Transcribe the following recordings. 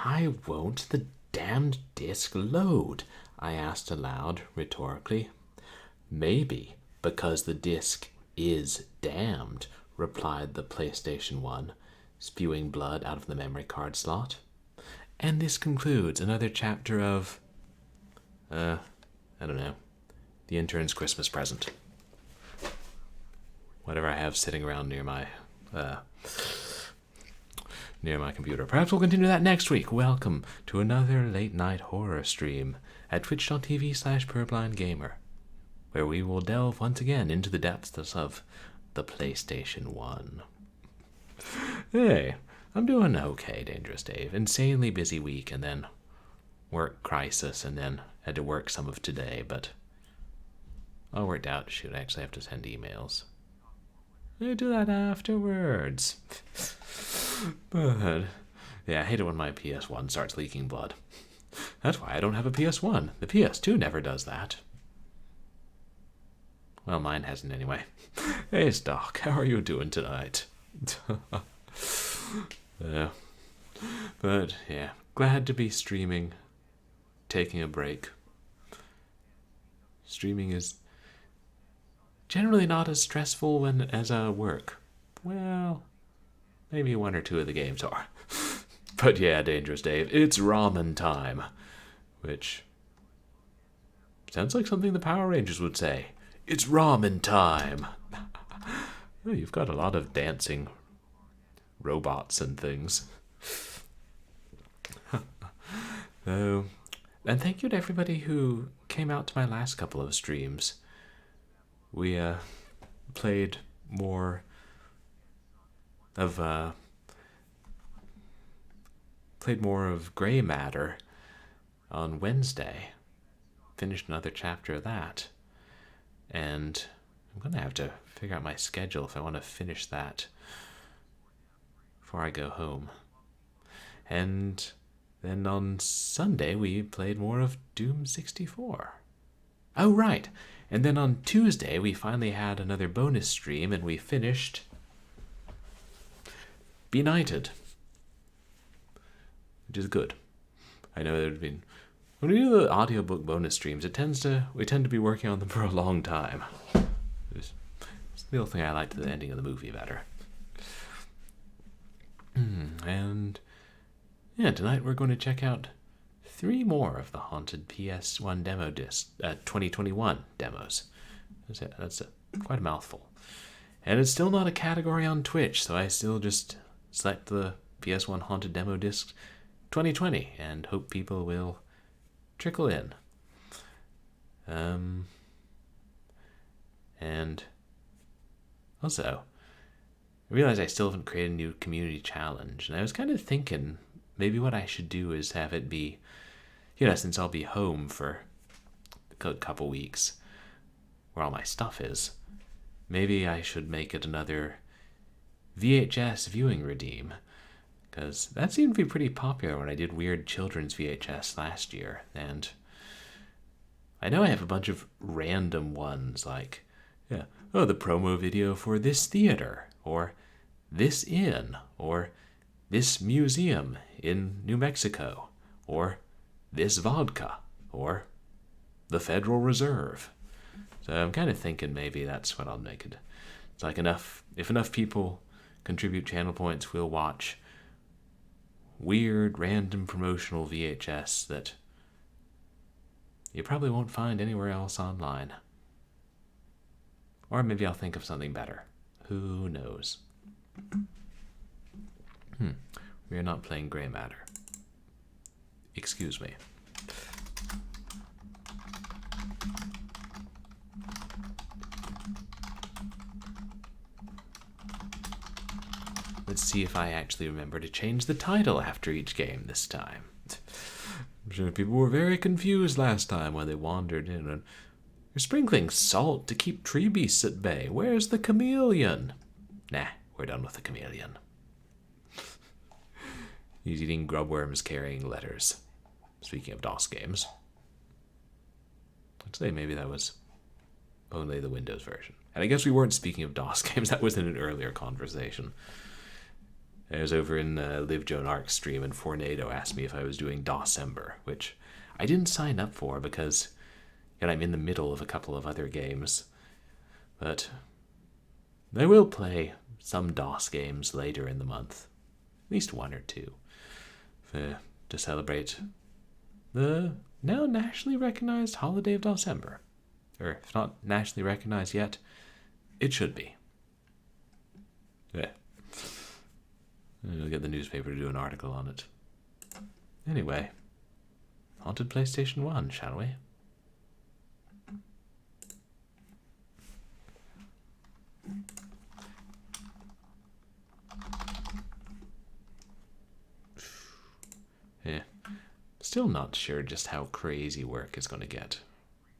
Why won't the damned disk load? I asked aloud, rhetorically. Maybe because the disk is damned, replied the PlayStation 1, spewing blood out of the memory card slot. And this concludes another chapter of, I don't know, the intern's Christmas present. Whatever I have sitting around near my computer. Perhaps we'll continue that next week. Welcome to another late night horror stream at twitch.tv/purblindgamer, where we will delve once again into the depths of the PlayStation 1. Hey, I'm doing okay, Dangerous Dave. Insanely busy week, and then work crisis, and then had to work some of today, but all worked out. Shoot, I actually have to send emails. I do that afterwards. But, yeah, I hate it when my PS1 starts leaking blood. That's why I don't have a PS1. The PS2 never does that. Well, mine hasn't anyway. Hey, Stock, how are you doing tonight? But, yeah, glad to be streaming, taking a break. Streaming is generally not as stressful as work. Well, maybe one or two of the games are. But yeah, Dangerous Dave, it's ramen time. Which sounds like something the Power Rangers would say. It's ramen time. Oh, you've got a lot of dancing robots and things. Oh, and thank you to everybody who came out to my last couple of streams. We played more of Gray Matter on Wednesday. Finished another chapter of that, and I'm gonna have to figure out my schedule if I want to finish that before I go home. And then on Sunday we played more of Doom 64. Oh right. And then on Tuesday, we finally had another bonus stream, and we finished Benighted, which is good. I know there'd been, when we do the audiobook bonus streams, we tend to be working on them for a long time. It's the little thing I liked the ending of the movie better. And yeah, tonight we're going to check out 3 more of the Haunted PS1 demo disc, 2021 demos. That's quite a mouthful. And it's still not a category on Twitch, so I still just select the PS1 Haunted Demo Disc 2020 and hope people will trickle in. And also, I realized I still haven't created a new community challenge, and I was kind of thinking maybe what I should do is have it be, since I'll be home for a couple weeks, where all my stuff is, maybe I should make it another VHS viewing redeem, because that seemed to be pretty popular when I did weird children's VHS last year, and I know I have a bunch of random ones, like, the promo video for this theater, or this inn, or this museum in New Mexico, or this vodka, or the Federal Reserve. So I'm kind of thinking maybe that's what I'll make it. It's like if enough people contribute channel points, we'll watch weird, random promotional VHS that you probably won't find anywhere else online. Or maybe I'll think of something better. Who knows? We are not playing Gray Matter. Excuse me. Let's see if I actually remember to change the title after each game this time. I'm sure people were very confused last time when they wandered in. And you're sprinkling salt to keep tree beasts at bay. Where's the chameleon? Nah, we're done with the chameleon. He's eating grubworms carrying letters. Speaking of DOS games. I'd say maybe that was only the Windows version. And I guess we weren't speaking of DOS games. That was in an earlier conversation. I was over in Live Joan Arc stream, and Fornado asked me if I was doing Dawsember, which I didn't sign up for because I'm in the middle of a couple of other games. But I will play some DOS games later in the month, at least one or two, to celebrate the now nationally recognized holiday of Dawsember. Or if not nationally recognized yet, it should be. Yeah. I'll get the newspaper to do an article on it. Anyway, Haunted PlayStation 1, shall we? Yeah. Still not sure just how crazy work is going to get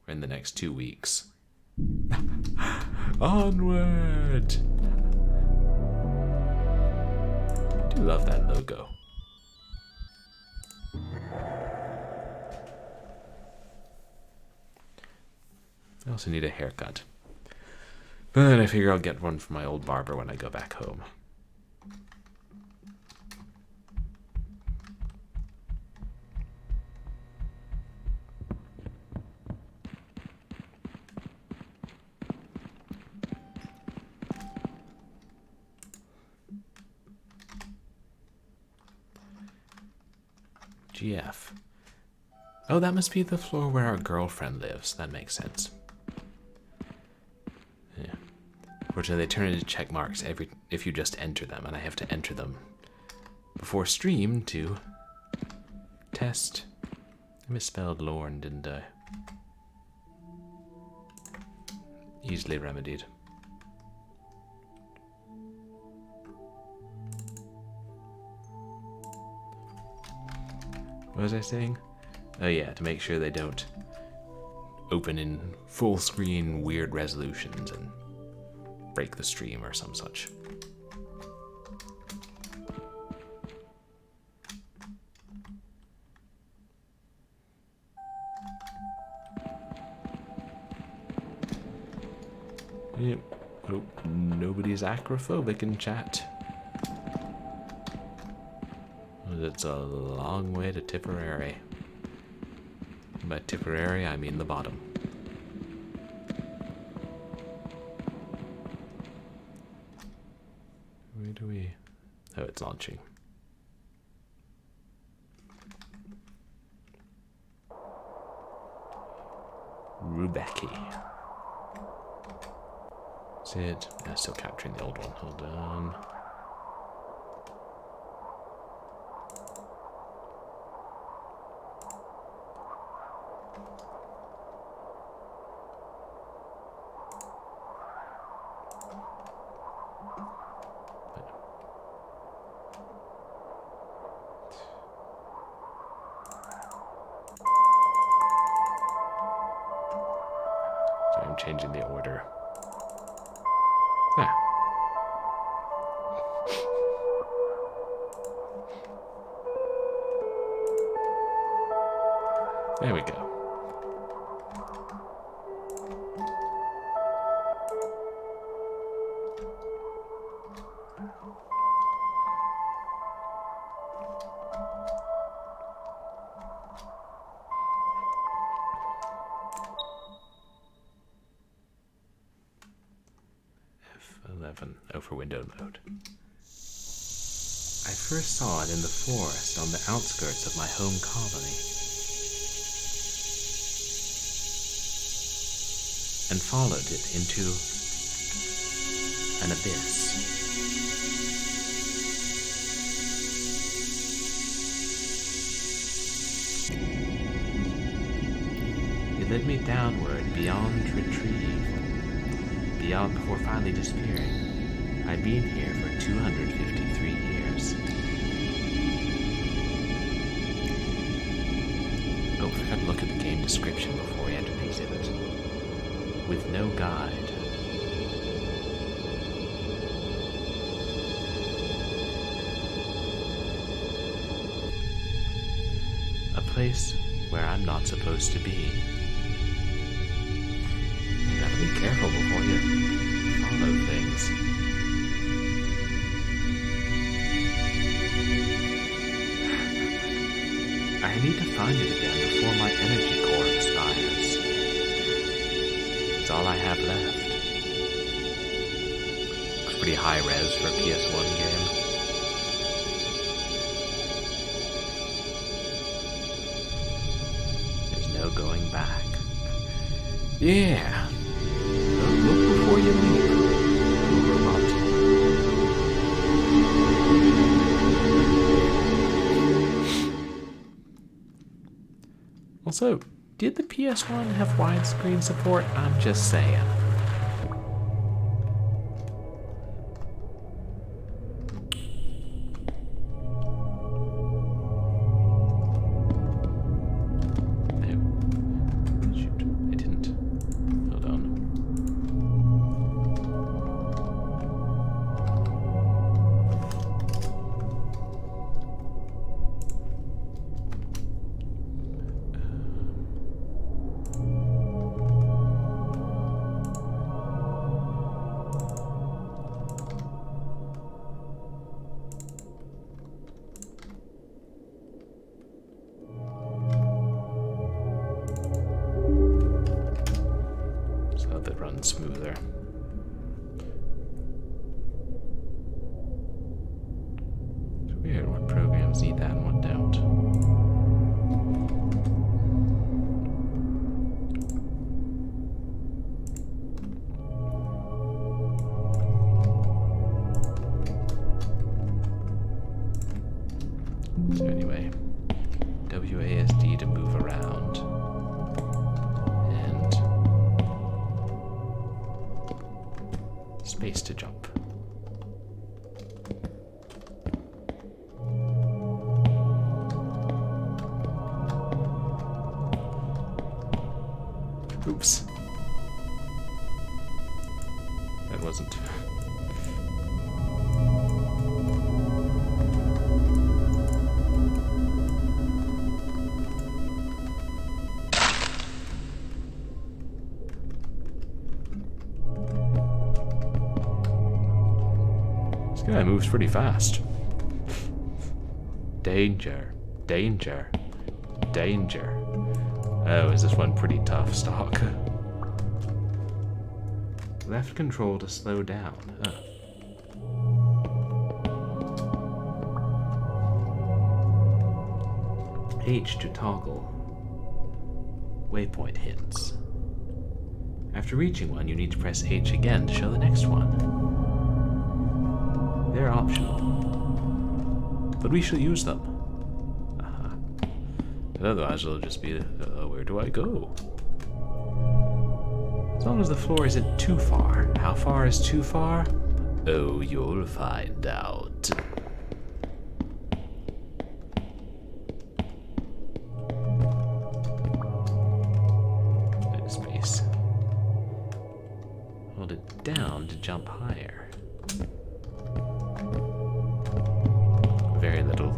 in the next 2 weeks. Onward! I do love that logo. I also need a haircut. But I figure I'll get one from my old barber when I go back home. GF. Oh, that must be the floor where our girlfriend lives. That makes sense. Yeah. Fortunately, they turn into check marks if you just enter them, and I have to enter them before stream to test. I misspelled Lorne, didn't I? Easily remedied. What was I saying? Oh yeah, to make sure they don't open in full screen weird resolutions and break the stream or some such. Yep. Hope nobody's acrophobic in chat. It's a long way to Tipperary. By Tipperary, I mean the bottom. Where do we... Oh, it's launching. Rubeki. Is it? I'm still capturing the old one. Hold on. Changing the order. Ah. There we go. Oh, for window mode. I first saw it in the forest on the outskirts of my home colony, and followed it into an abyss. It led me downward beyond retrieve, beyond before finally disappearing. I've been here for 253 years. Oh, forgot to look at the game description before we enter the exhibit. With no guide. A place where I'm not supposed to be. You gotta be careful before you follow things. I need to find it again before my energy core expires. It's all I have left. Looks pretty high res for a PS1 game. There's no going back. Yeah. Don't look before you leap. Robot. Also, did the PS1 have widescreen support? I'm just saying. Smoother. It's weird what programs need that and what don't. So anyway, WASD to move around. Space to jump. Oops. That wasn't. This guy moves pretty fast. Danger, danger, danger. Oh, is this one pretty tough stock? Left control to slow down. Oh. H to toggle waypoint hints. After reaching one, you need to press H again to show the next one. They're optional, but we shall use them. And otherwise it'll just be, where do I go? As long as the floor isn't too far. How far is too far? Oh, you'll find out. Space. Hold it down to jump higher. Very little.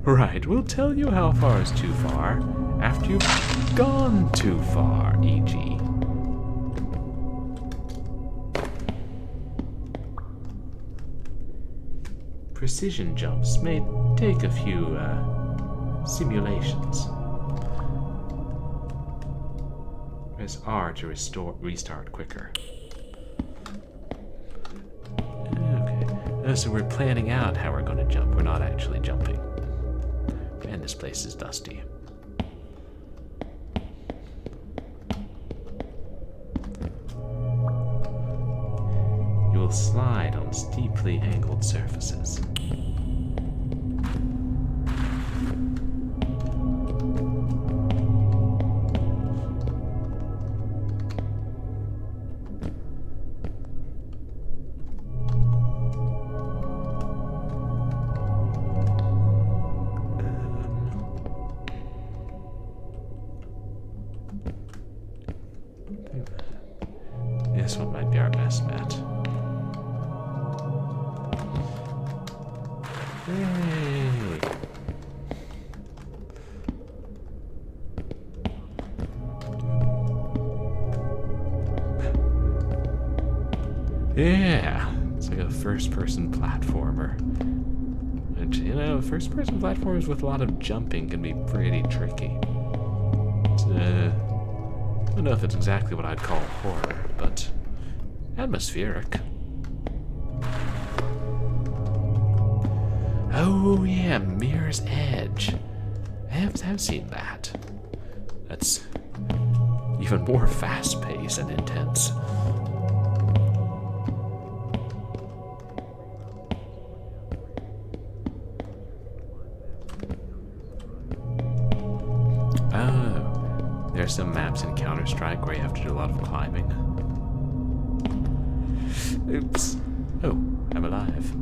Right, we'll tell you how far is too far after you've gone too far, e.g. Precision jumps may take a few simulations. Press R to restart quicker. Okay. So we're planning out how we're going to jump. We're not actually jumping. Man, this place is dusty. You will slide on steeply angled surfaces. This one might be our best bet. Yay! Yeah! It's like a first-person platformer. Which, you know, first-person platformers with a lot of jumping can be pretty tricky. It's, I don't know if it's exactly what I'd call horror, but atmospheric. Oh yeah, Mirror's Edge. I have seen that. That's even more fast-paced and intense. Oh, there are some maps in Counter-Strike where you have to do a lot of climbing. Oops. Oh, I'm alive.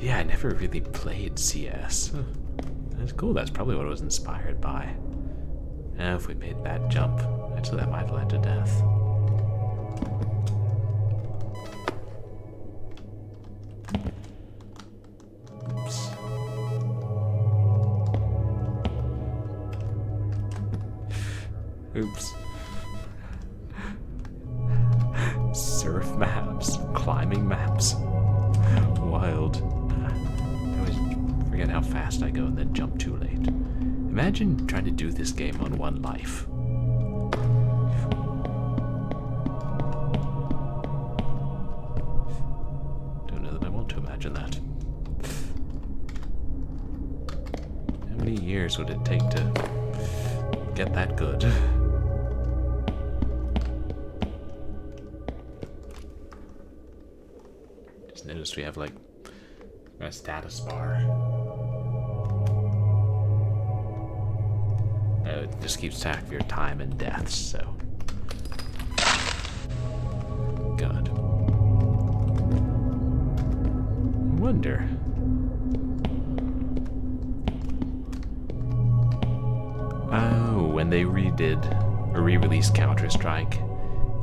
Yeah, I never really played CS. That's cool, that's probably what it was inspired by. If we made that jump, actually that might have led to death. Oops. Surf maps, climbing maps. Wild. I always forget how fast I go and then jump too late. Imagine trying to do this game on one life. Don't know that I want to imagine that. How many years would it take to get that good? Just noticed we have like a status bar. It just keeps track of your time and deaths, so. God. I wonder. Oh, when they redid or re-released Counter-Strike,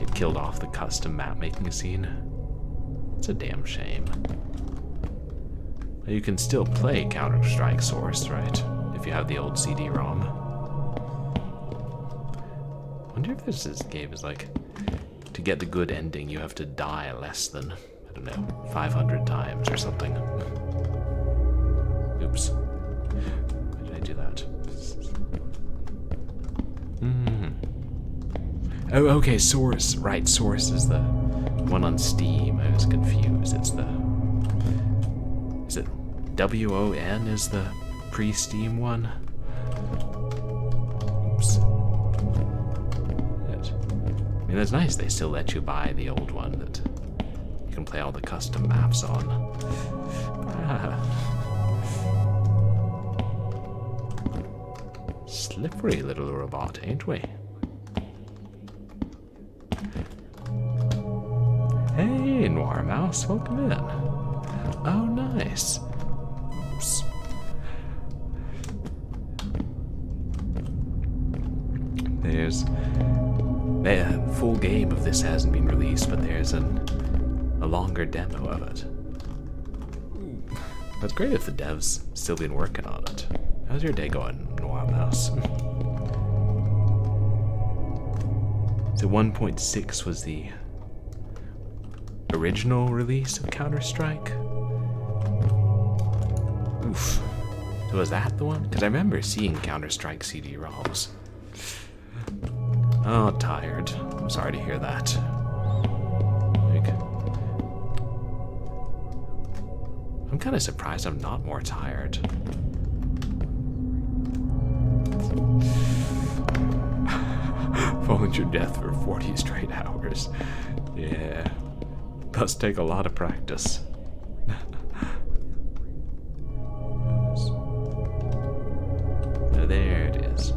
it killed off the custom map-making scene. It's a damn shame. You can still play Counter-Strike Source, right? If you have the old CD-ROM. I wonder if this game is like, to get the good ending, you have to die less than, I don't know, 500 times or something. Oops. Why did I do that? Oh, okay, Source. Right, Source is the one on Steam. I was confused. It's the... Is it WON is the pre-Steam one? Oops. I mean, that's nice. They still let you buy the old one that you can play all the custom maps on. Slippery little robot, ain't we? Hey, Noir Mouse, welcome in. Oh, nice. Oops. There's... The full game of this hasn't been released, but there's a longer demo of it. That's great if the devs still been working on it. How's your day going, Noir Mouse? So 1.6 was the original release of Counter-Strike? Oof. So was that the one? Because I remember seeing Counter-Strike CD-ROMs. Oh, tired. I'm sorry to hear that. I'm kind of surprised I'm not more tired. Falling to death for 40 straight hours. Yeah. Does take a lot of practice. Oh, there it is.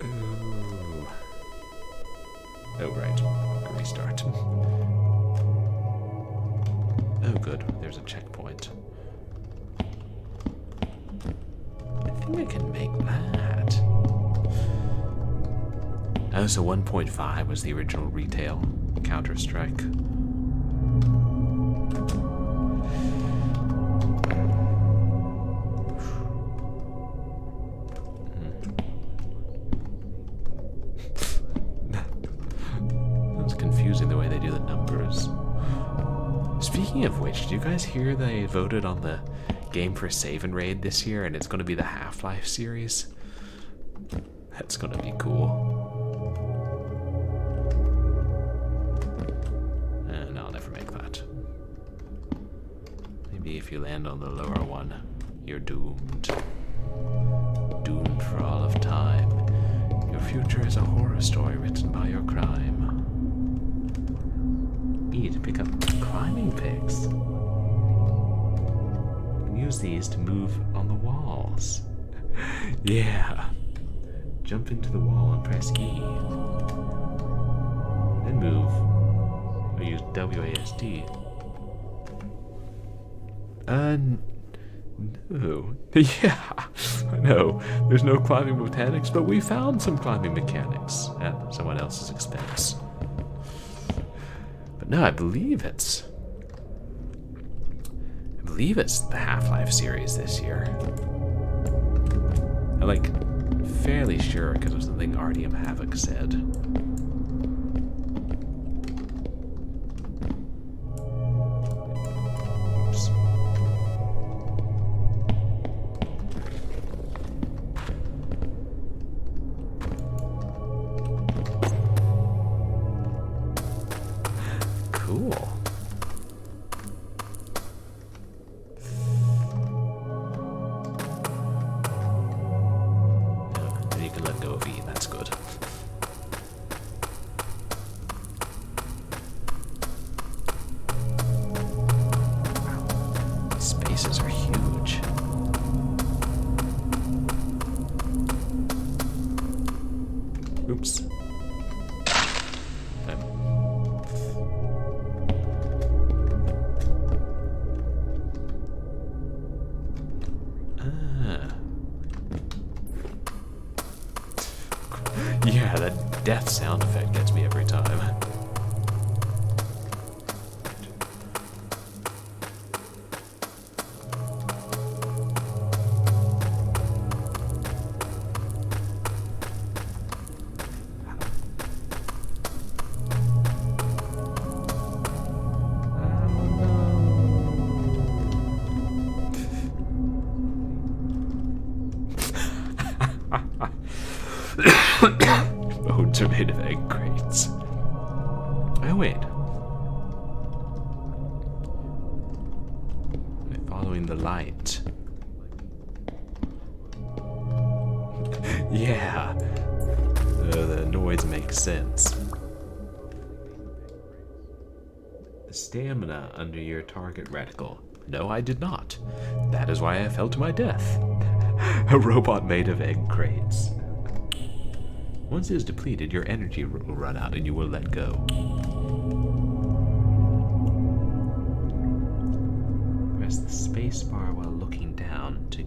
Ooh. Oh, right. Restart. Oh, good. There's a checkpoint. I think I can make that. Oh, so 1.5 was the original retail Counter-Strike. the way they do the numbers. Speaking of which, do you guys hear they voted on the game for Save and Raid this year, and it's going to be the Half-Life series? That's going to be cool. And I'll never make that. Maybe if you land on the lower one, you're doomed. Doomed for all of time. Your future is a horror story written by your crime. E to pick up climbing picks. Use these to move on the walls. Yeah. Jump into the wall and press E. Then move. Or use WASD. No. Yeah, I know. There's no climbing mechanics, but we found some climbing mechanics at someone else's expense. But no, I believe it's the Half-Life series this year. I'm like fairly sure because of something RDM Havoc said. Oops. Cool. Oops. Yeah, that death sound effect gets me every time. Bones are made of egg crates. Oh, wait. I'm following the light. Yeah. The noise makes sense. The stamina under your target reticle. No, I did not. That is why I fell to my death. A robot made of egg crates. Once it is depleted, your energy will run out and you will let go. Press the space bar while looking down to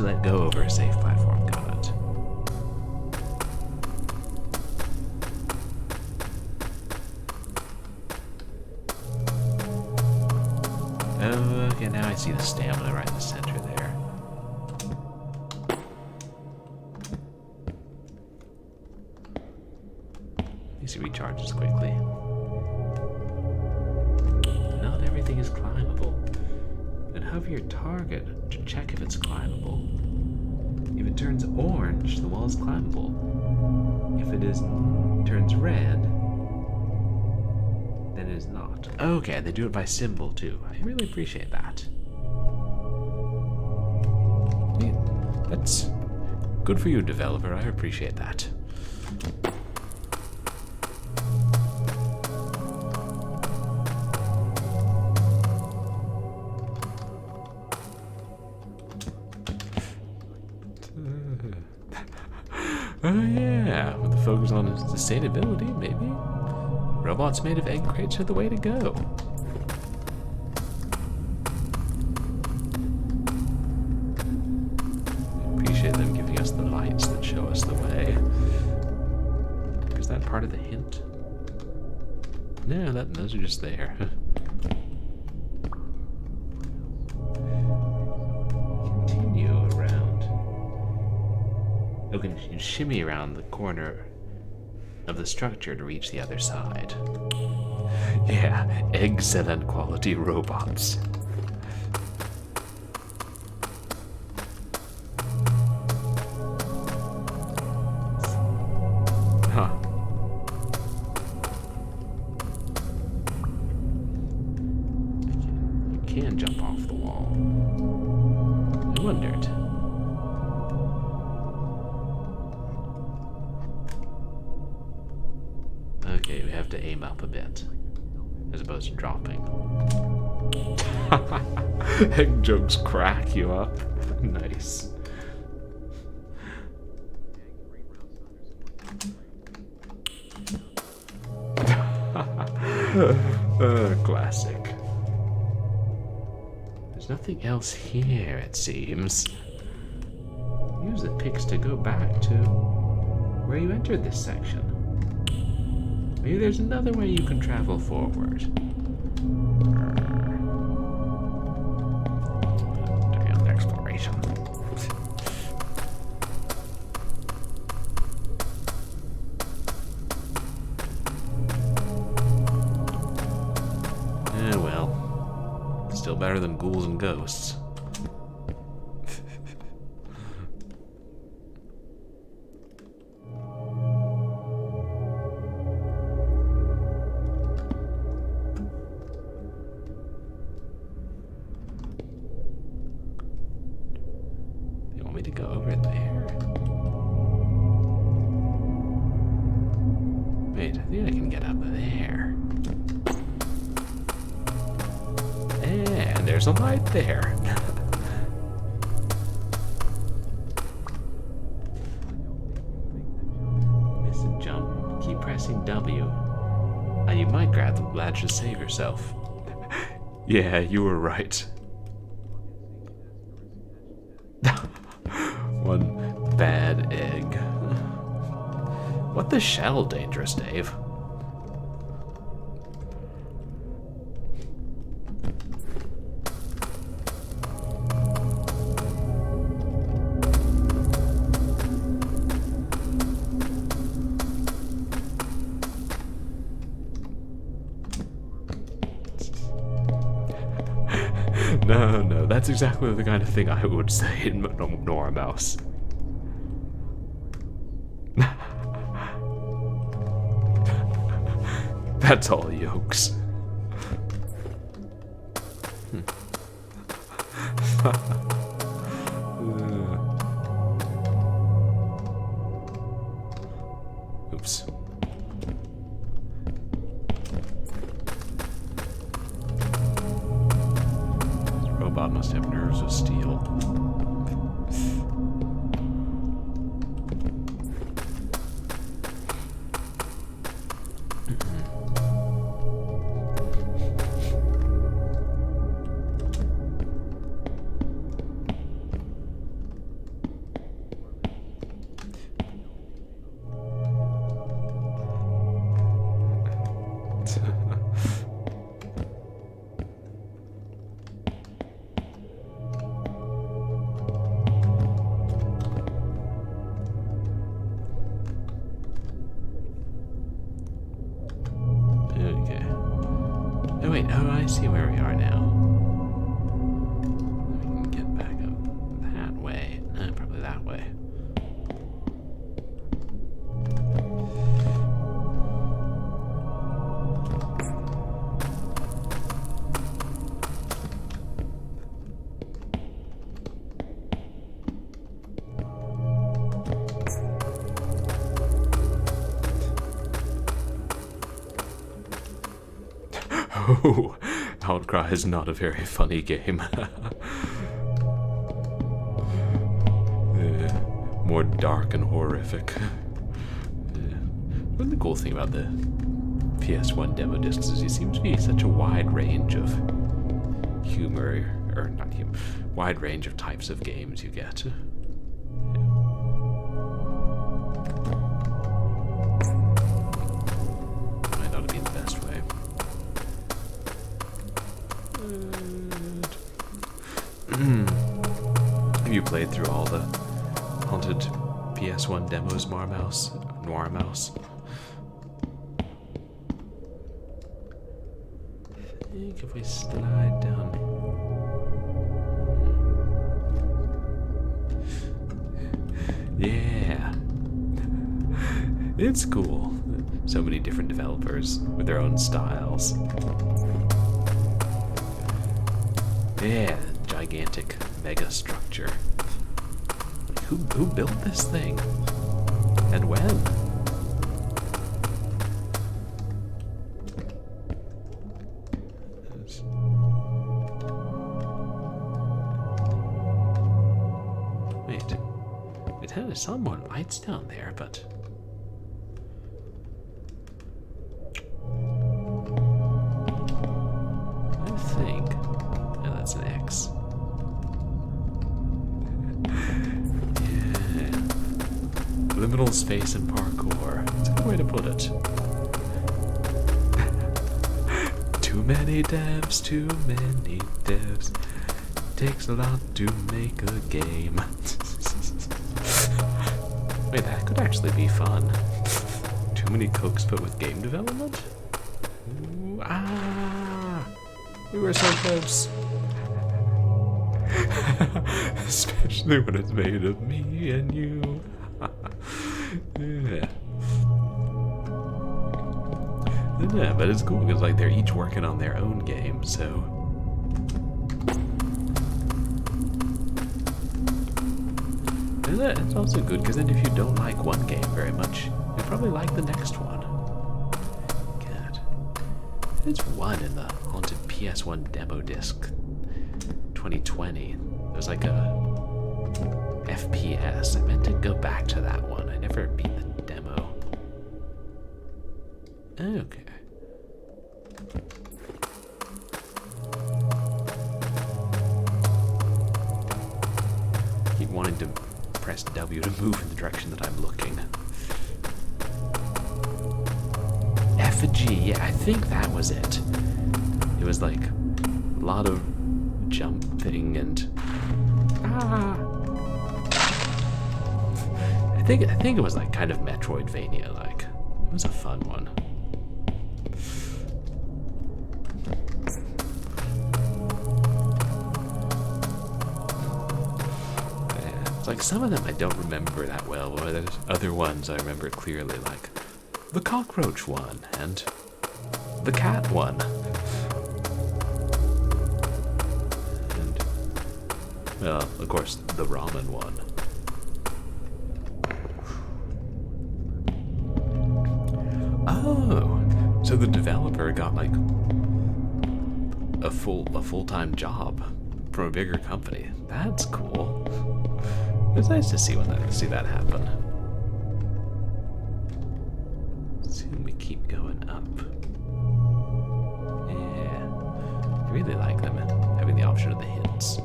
let go over a safe platform. Got it. Okay, now I see the stamina right in the center there. At least it recharges quickly. Not everything is climbable. Then hover your target to check if it's climbable. If it turns orange, the wall is climbable. If it turns red, then it is not. Okay, they do it by symbol too. I really appreciate that. Yeah, that's good for you, developer. I appreciate that. Oh yeah, with the focus on sustainability, maybe? Robots made of egg crates are the way to go. I appreciate them giving us the lights that show us the way. Is that part of the hint? No, those are just there. Continue around. You can shimmy around the corner of the structure to reach the other side. Yeah, excellent quality robots. Huh. You can jump off the wall. I wondered. Okay, we have to aim up a bit, as opposed to dropping. Egg jokes crack you up. Nice. Classic. There's nothing else here, it seems. Use the picks to go back to where you entered this section. Maybe there's another way you can travel forward. Doing the exploration. Eh, well. Still better than ghouls and ghosts. To go over there. Wait, I think I can get up there. And there's a light there. Miss a jump. Keep pressing W. And you might grab the latch to save yourself. Yeah, you were right. One bad egg. What the shell, Dangerous Dave? No, that's exactly the kind of thing I would say in Nora Mouse. That's all yokes. Oops. Robot must have nerves of steel. Oh, I see where we are now. We can get back up that way. Probably that way. Oh, Outcry is not a very funny game. More dark and horrific. One of the cool thing about the PS1 demo discs is it seems to be such a wide range of humor, or not humor, wide range of types of games you get. Might not be the best way. Have you played through all the haunted PS1 demos, Noir Mouse. I think if we slide down. Yeah. It's cool. So many different developers with their own styles. Yeah, gigantic mega structure. Who built this thing? And when? Wait. It had some more lights down there, but... I think... Oh, that's an X. Yeah. Liminal space and parkour. That's a good way to put it. Too many devs, too many devs. Takes a lot to make a game. Wait, that could actually be fun. Too many cooks, but with game development? Ooh, ah! We were so close. Especially when it's made of me and you. Yeah. Yeah, but it's cool because like they're each working on their own game, so. And it's also good because then if you don't like one game very much, you'll probably like the next one. God. There's one in the haunted PS1 demo disc 2020. There's like a FPS. I meant to go back to that one. I never beat the demo. Okay. Keep wanting to press W to move in the direction that I'm looking. Effigy, yeah, I think that was it. It was like a lot of jumping and I think it was like kind of Metroidvania like. It was a fun one. Like some of them I don't remember that well, but there's other ones I remember clearly, like the cockroach one and the cat one. And, well, of course, the ramen one. Oh, so the developer got like a full-time job from a bigger company. That's cool. It's nice to see that happen. See when we keep going up. Yeah, I really like them having the option of the hints.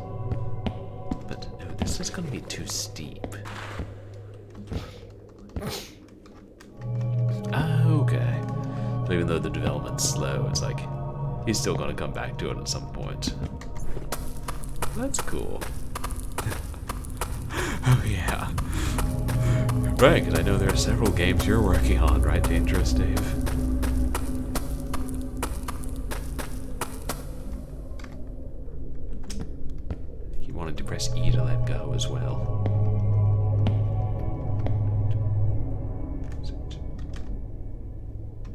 But oh, this is going to be too steep. Okay. So even though the development's slow, it's like he's still going to come back to it at some point. That's cool. Oh yeah. Right, because I know there are several games you're working on, right, Dangerous Dave? He wanted to press E to let go as well.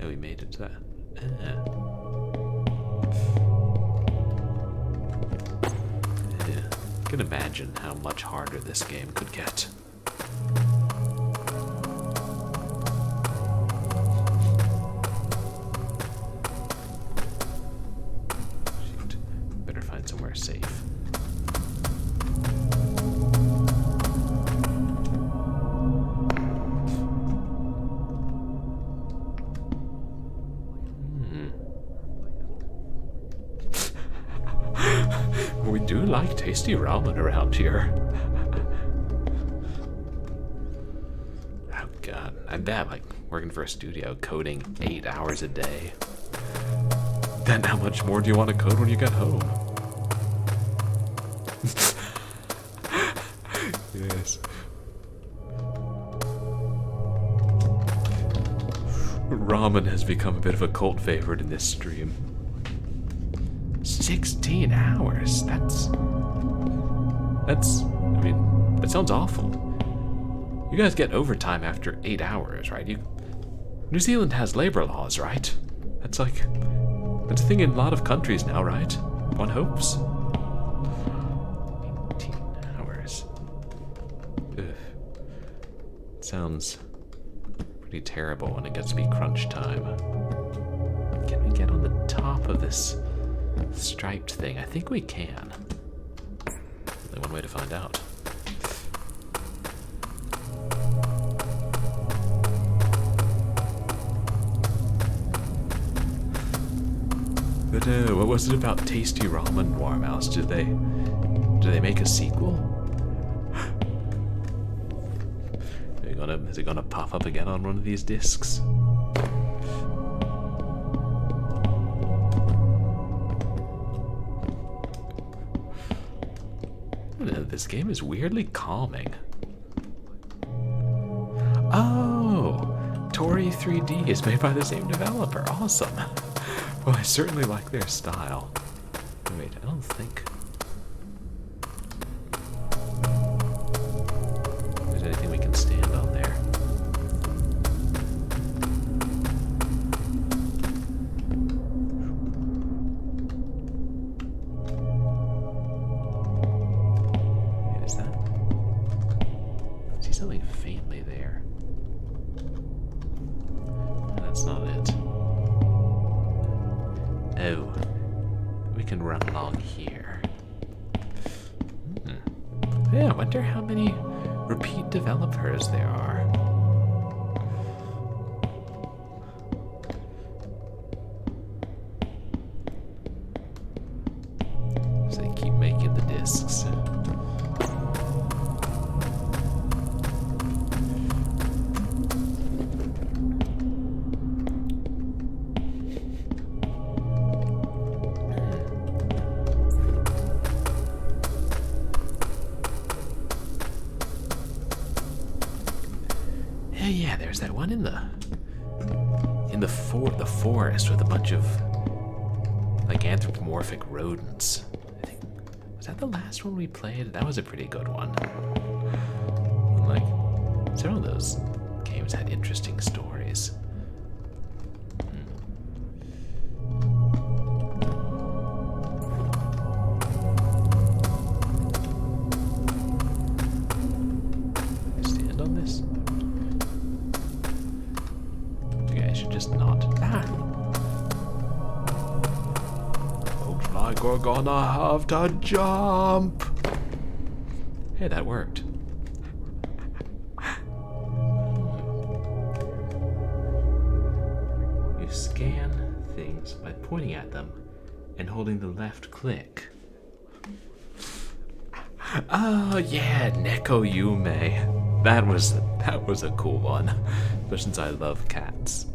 Oh, he made it to that. I can imagine how much harder this game could get. Shoot. Better find somewhere safe. We do like tasty ramen around here. Oh god, I bet like working for a studio coding 8 hours a day. Then how much more do you want to code when you get home? Yes. Ramen has become a bit of a cult favorite in this stream. 16 hours? That's, I mean, that sounds awful. You guys get overtime after 8 hours, right? New Zealand has labor laws, right? That's a thing in a lot of countries now, right? One hopes. 18 hours. Ugh. It sounds pretty terrible when it gets to be crunch time. Can we get on the top of this striped thing? I think we can. Only one way to find out. But what was it about tasty ramen, Warmouse? Do they make a sequel? Is it gonna pop up again on one of these discs? This game is weirdly calming. Oh, Toree 3D is made by the same developer. Awesome. Well, I certainly like their style. Wait, I don't think there's anything we can stand on there. Wait, is that? I see something faintly there. That's not it. Oh, we can run along here. Yeah, I wonder how many repeat developers there are. So they keep making the discs. Yeah, there's that one in the forest with a bunch of like anthropomorphic rodents. I think, was that the last one we played? That was a pretty good one. And like several of those games had interesting stories. Stand on this? Should just not. Looks like we're gonna have to jump. Hey, that worked. You scan things by pointing at them and holding the left click. Oh yeah, Neko Yume. That was a cool one. Especially since I love cats.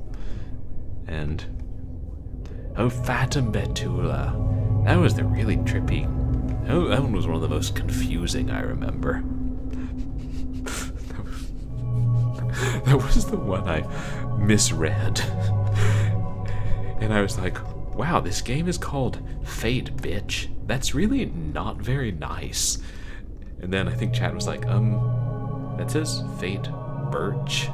And oh, Fatum Betula. That was the really trippy. Oh, that one was one of the most confusing I remember. That was the one I misread. And I was like, wow, this game is called Fate, bitch. That's really not very nice. And then I think chat was like, that says Fate Birch.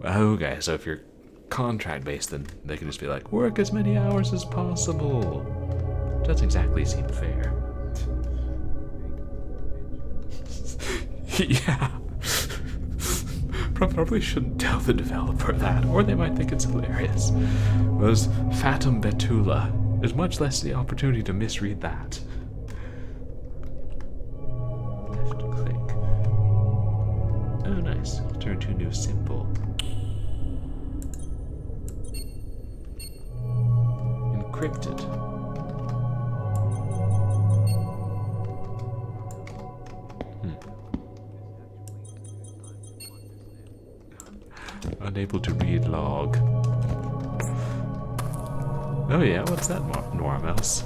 Okay, so if you're contract based, then they can just be like, work as many hours as possible. Doesn't exactly seem fair. Yeah. Probably shouldn't tell the developer that, or they might think it's hilarious. Whereas Fatum Betula, there's much less the opportunity to misread that. Left click. Oh, nice. I'll turn to a new symbol. Encrypted. Unable to read log. Oh yeah, what's that, Normouse?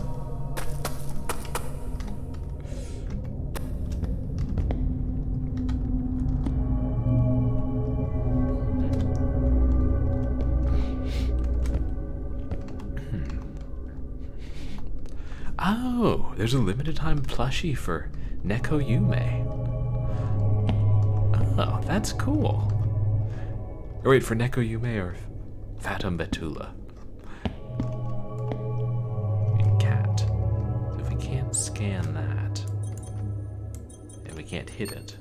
Oh, there's a limited time plushie for Neko Yume. Oh, that's cool. Or wait, for Neko Yume or Fatum Betula? And cat. So if we can't scan that, and we can't hit it,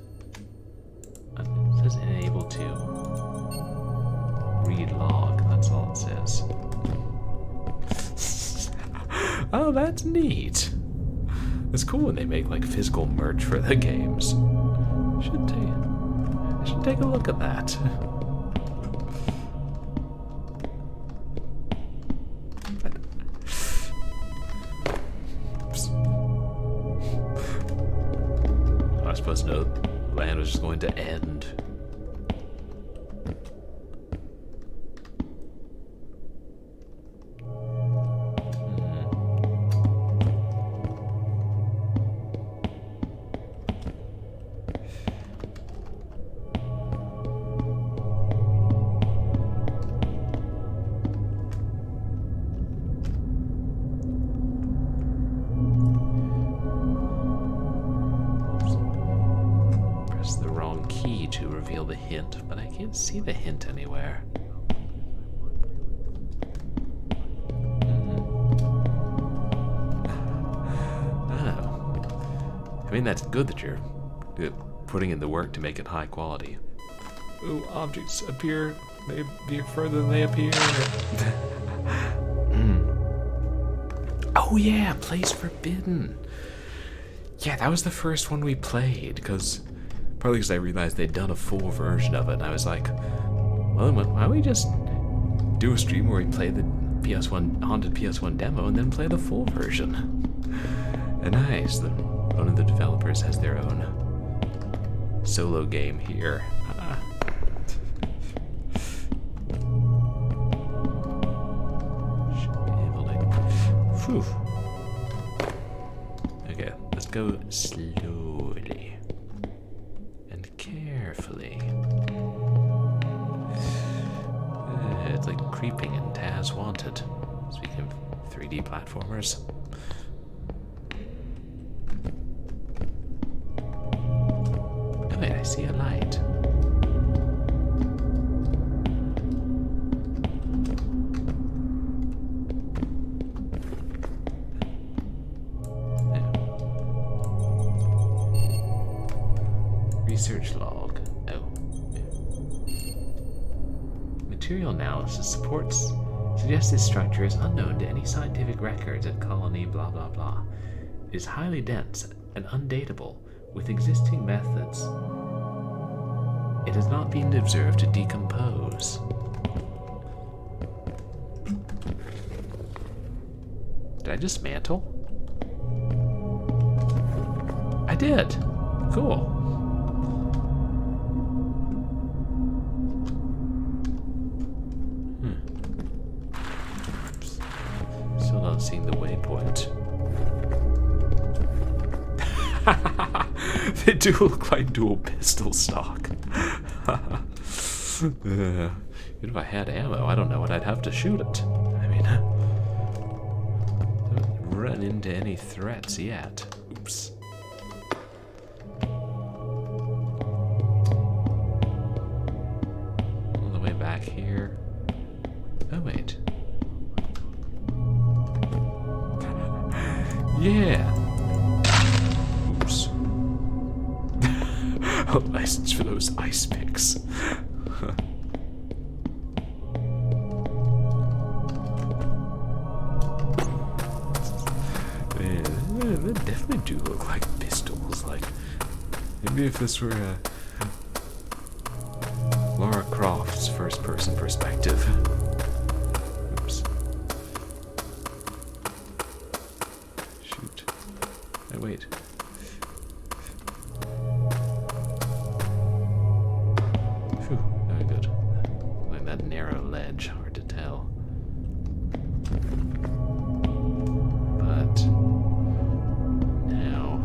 it says unable to read log. That's all it says. Oh, that's neat. It's cool when they make like physical merch for the games. Should take a look at that. Oops. I was supposed to know land was just going to end. But I can't see the hint anywhere. Oh. I mean, that's good that you're putting in the work to make it high quality. Ooh, objects appear, they be further than they appear. Oh yeah, Place Forbidden. Yeah, that was the first one we played, partly because I realized they'd done a full version of it, and I was like, well, why don't we just do a stream where we play the PS1 haunted PS1 demo and then play the full version? And nice, one of the developers has their own solo game here. Should be able to. Whew. Okay, let's go slowly. Carefully. It's like creeping in Taz Wanted. Speaking of 3D platformers. Oh wait, I see a light. Research log. Oh. Material analysis suggests this structure is unknown to any scientific records at colony blah blah blah. It is highly dense and undatable with existing methods. It has not been observed to decompose. Did I dismantle? I did. Cool. Seeing the waypoint. They do look like dual pistol stock. Even if I had ammo, I don't know what I'd have to shoot it. I mean, haven't run into any threats yet. Oops. All the way back here. Oh wait. Yeah. Oops. A license for those ice picks. They definitely do look like pistols. Like maybe if this were Lara Croft's first-person perspective. Wait. Phew, very good. Like that narrow ledge, hard to tell. But now,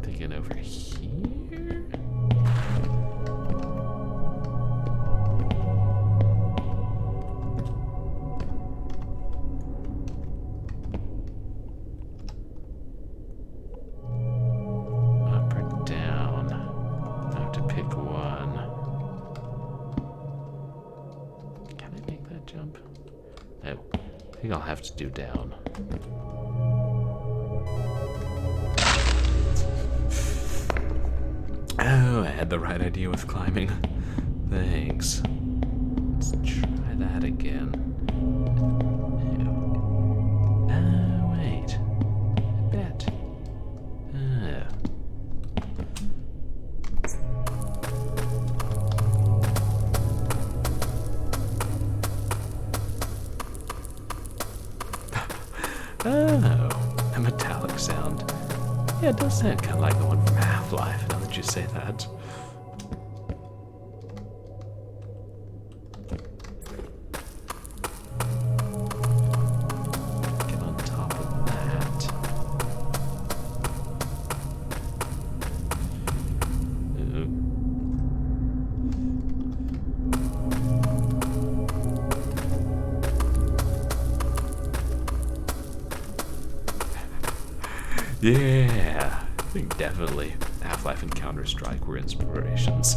thinking over here. think I'll have to do down. Oh, I had the right idea with climbing. Thanks. Let's try that again. Oh, wait. I bet. Oh, a metallic sound. Yeah, it does sound kind of like the one from Half-Life, now that you say that. Get on top of that. Yeah, I think definitely Half-Life and Counter-Strike were inspirations.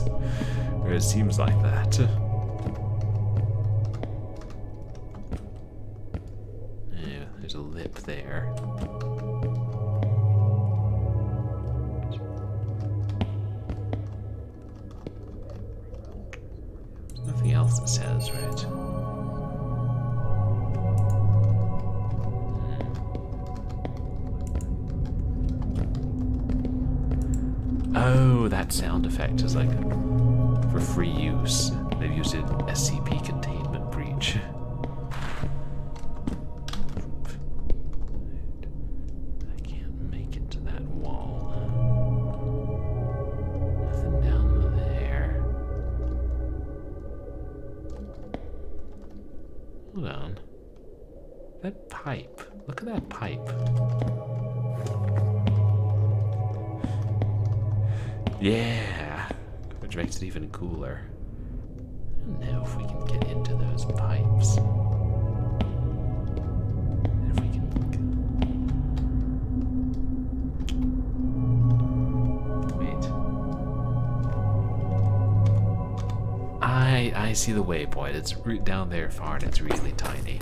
Or it seems like that. Yeah, there's a lip there. There's nothing else that says, right? Oh, that sound effect is like for free use. They've used it in SCP containment breach. I can't make it to that wall. Nothing down there. Hold on. That pipe. Look at that pipe. Yeah, which makes it even cooler. I don't know if we can get into those pipes. And if we can... Wait. I see the waypoint. It's down there far and it's really tiny.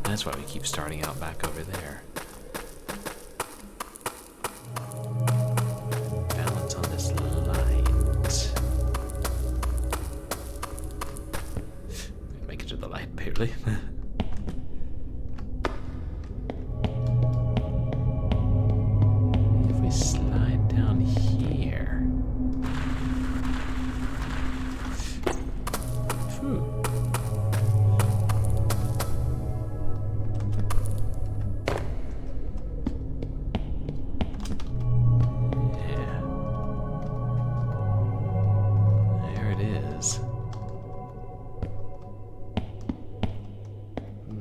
That's why we keep starting out back over there. Balance on this light. Make it to the light, barely. If we slide down here. Phew.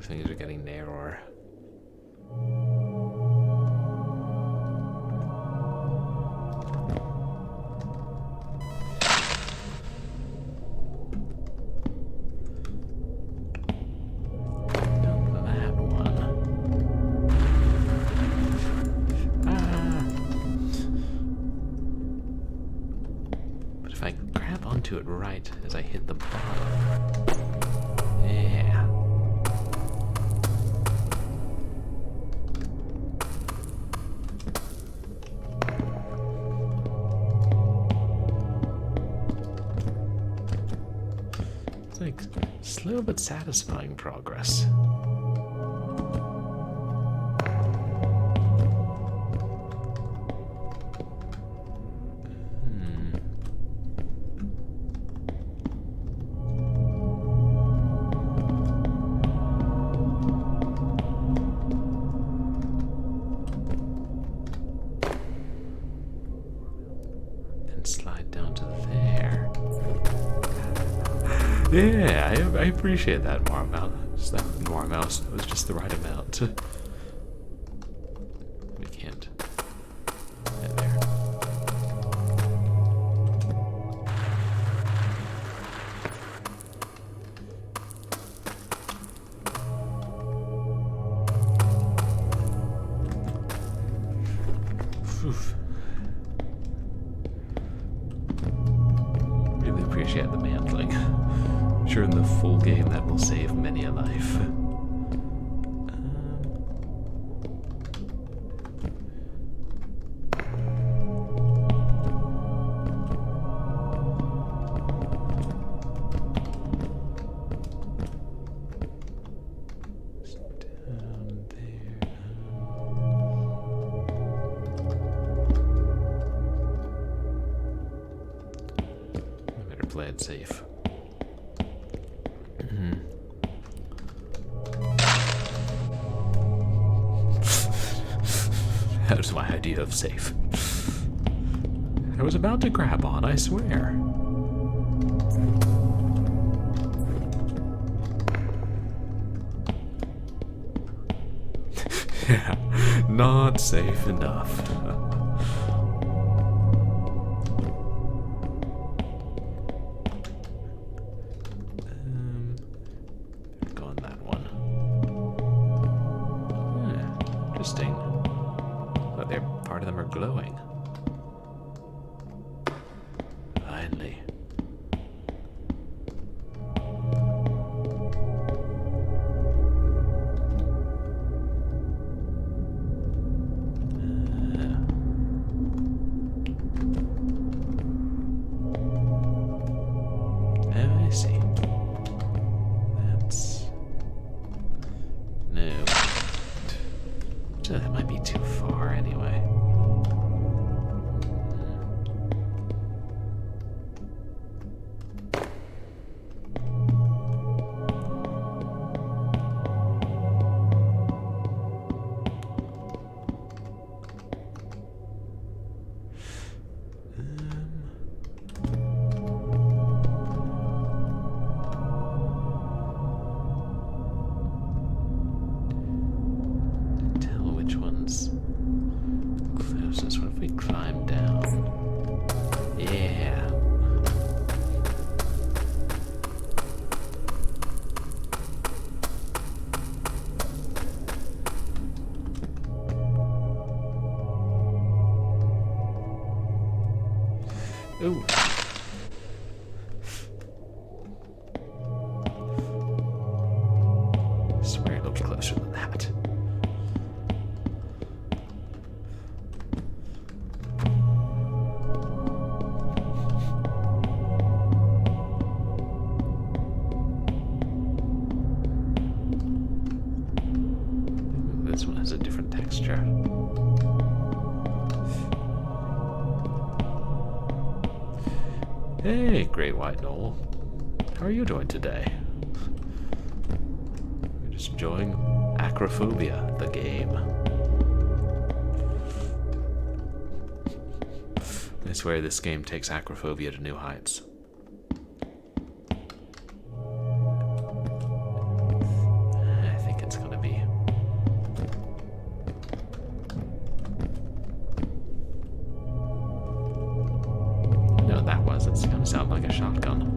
Things are getting narrower. That one. But if I grab onto it right as I hit the bottom. Yeah. Like slow but satisfying progress. Then slide down to there. Yeah, I appreciate that Marmouse. Just that Marmouse was just the right amount. We can't. Yeah, there. Oof. appreciate the mantling. Sure, in the full game that will save many a life. Play it safe. That was my idea of safe. I was about to grab on, I swear. Yeah, not safe enough. Interesting. But they're part of them are glowing. Finally. Oh, I see. That's... No. That might be too far anyway. Closest. What if we climb down? Yeah. Ooh. I swear it looked closer than that. This one has a different texture. Hey, Great White Knoll. How are you doing today? You're just enjoying Acrophobia, the game. I swear this game takes Acrophobia to new heights. I think it's gonna be... I know what that was. It's gonna sound like a shotgun.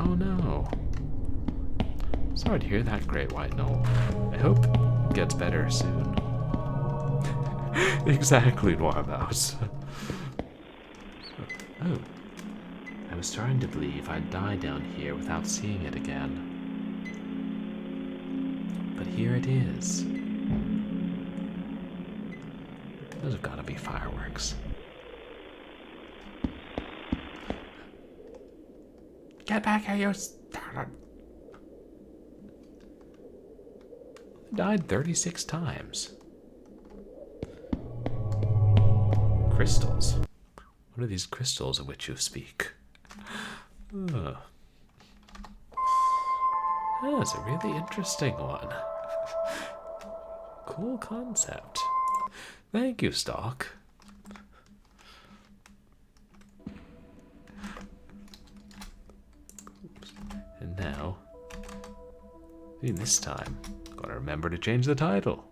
Oh no. Sorry to hear that, Great White Knoll. I hope it gets better soon. Exactly, Noir Mouse. Oh. I was starting to believe I'd die down here without seeing it again. But here it is. Those have got to be fireworks. Get back here, you starter! I died 36 times. Crystals. What are these crystals of which you speak? Oh. That's a really interesting one. Cool concept. Thank you, Stock. Oops. And now, this time, gotta remember to change the title.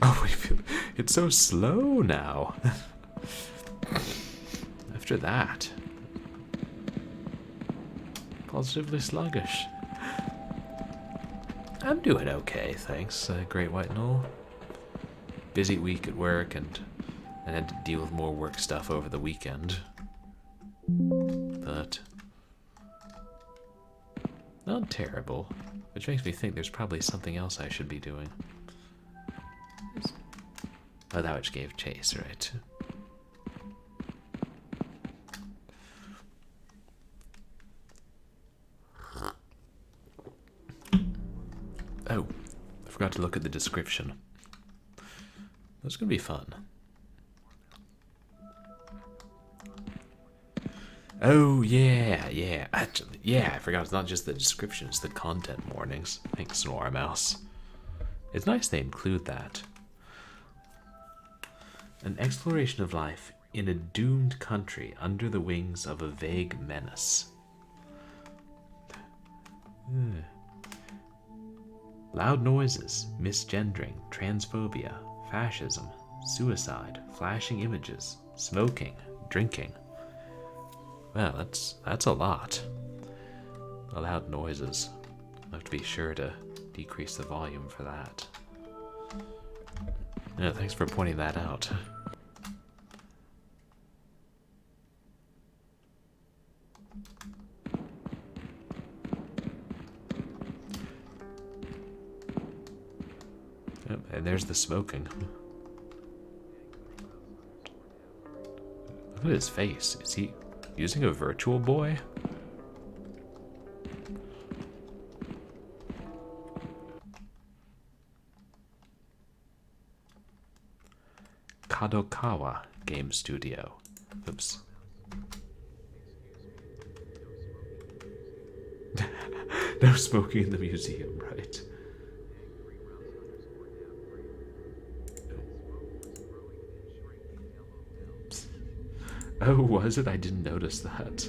Oh, we feel it's so slow now. After that, positively sluggish. I'm doing okay, thanks, Great White Knoll. Busy week at work, and I had to deal with more work stuff over the weekend. But not terrible, which makes me think there's probably something else I should be doing. Oh, that which gave chase, right? Oh, I forgot to look at the description. That's gonna be fun. Oh, yeah. Actually, yeah, I forgot. It's not just the description, it's the content warnings. Thanks, Snore Mouse. It's nice they include that. An exploration of life in a doomed country under the wings of a vague menace. Loud noises, misgendering, transphobia, fascism, suicide, flashing images, smoking, drinking. Well, that's a lot. Loud noises. I'll have to be sure to decrease the volume for that. Yeah, thanks for pointing that out. Yep, and there's the smoking. Look at his face. Is he using a virtual boy? Kadokawa Game Studio. Oops. No smoking in the museum, right? Oh, was it? I didn't notice that.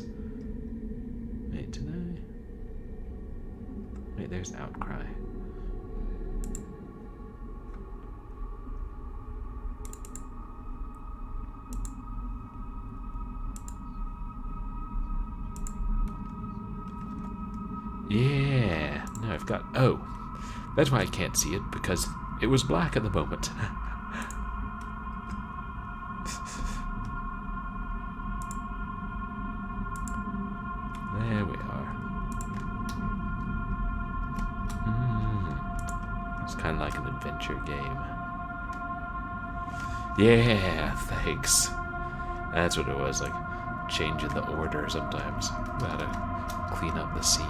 Wait, did I? Wait, there's Outcry. Yeah. No, I've got... Oh. That's why I can't see it, because it was black at the moment. There we are. It's kind of like an adventure game. Yeah, thanks. That's what it was, like changing the order sometimes. Gotta clean up the scene.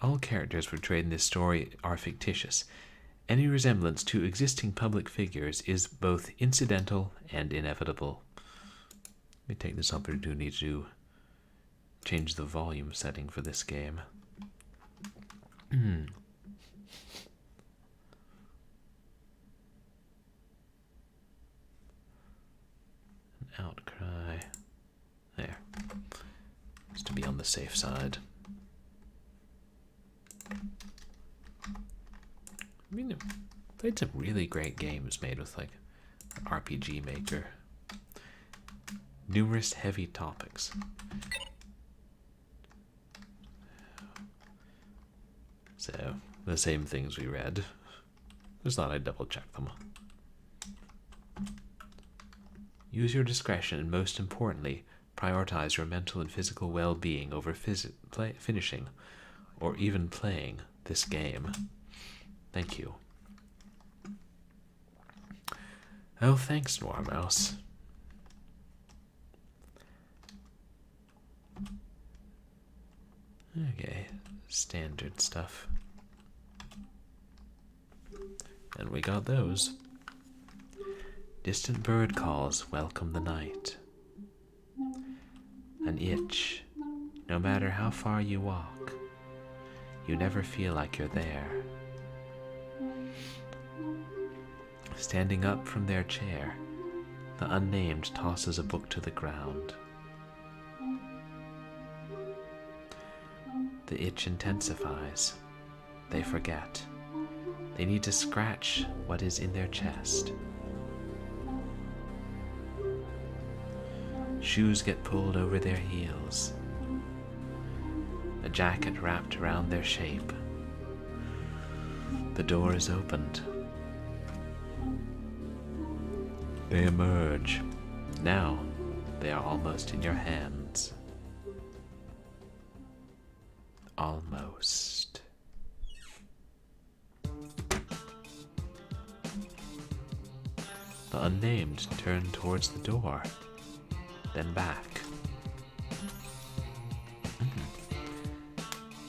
All characters portrayed in this story are fictitious. Any resemblance to existing public figures is both incidental and inevitable. Let me take this opportunity to change the volume setting for this game. An Outcry. There. Just to be on the safe side. I mean, I've played some really great games made with, like, an RPG Maker. Numerous heavy topics. So, the same things we read. Just thought I'd double check them. Use your discretion and, most importantly, prioritize your mental and physical well-being over finishing or even playing this game. Thank you. Oh, thanks, Mouse. Okay, standard stuff. And we got those. Distant bird calls welcome the night. An itch. No matter how far you walk, you never feel like you're there. Standing up from their chair, the unnamed tosses a book to the ground. The itch intensifies. They forget. They need to scratch what is in their chest. Shoes get pulled over their heels. A jacket wrapped around their shape. The door is opened. They emerge. Now, they are almost in your hands. Almost. The unnamed turn towards the door, then back.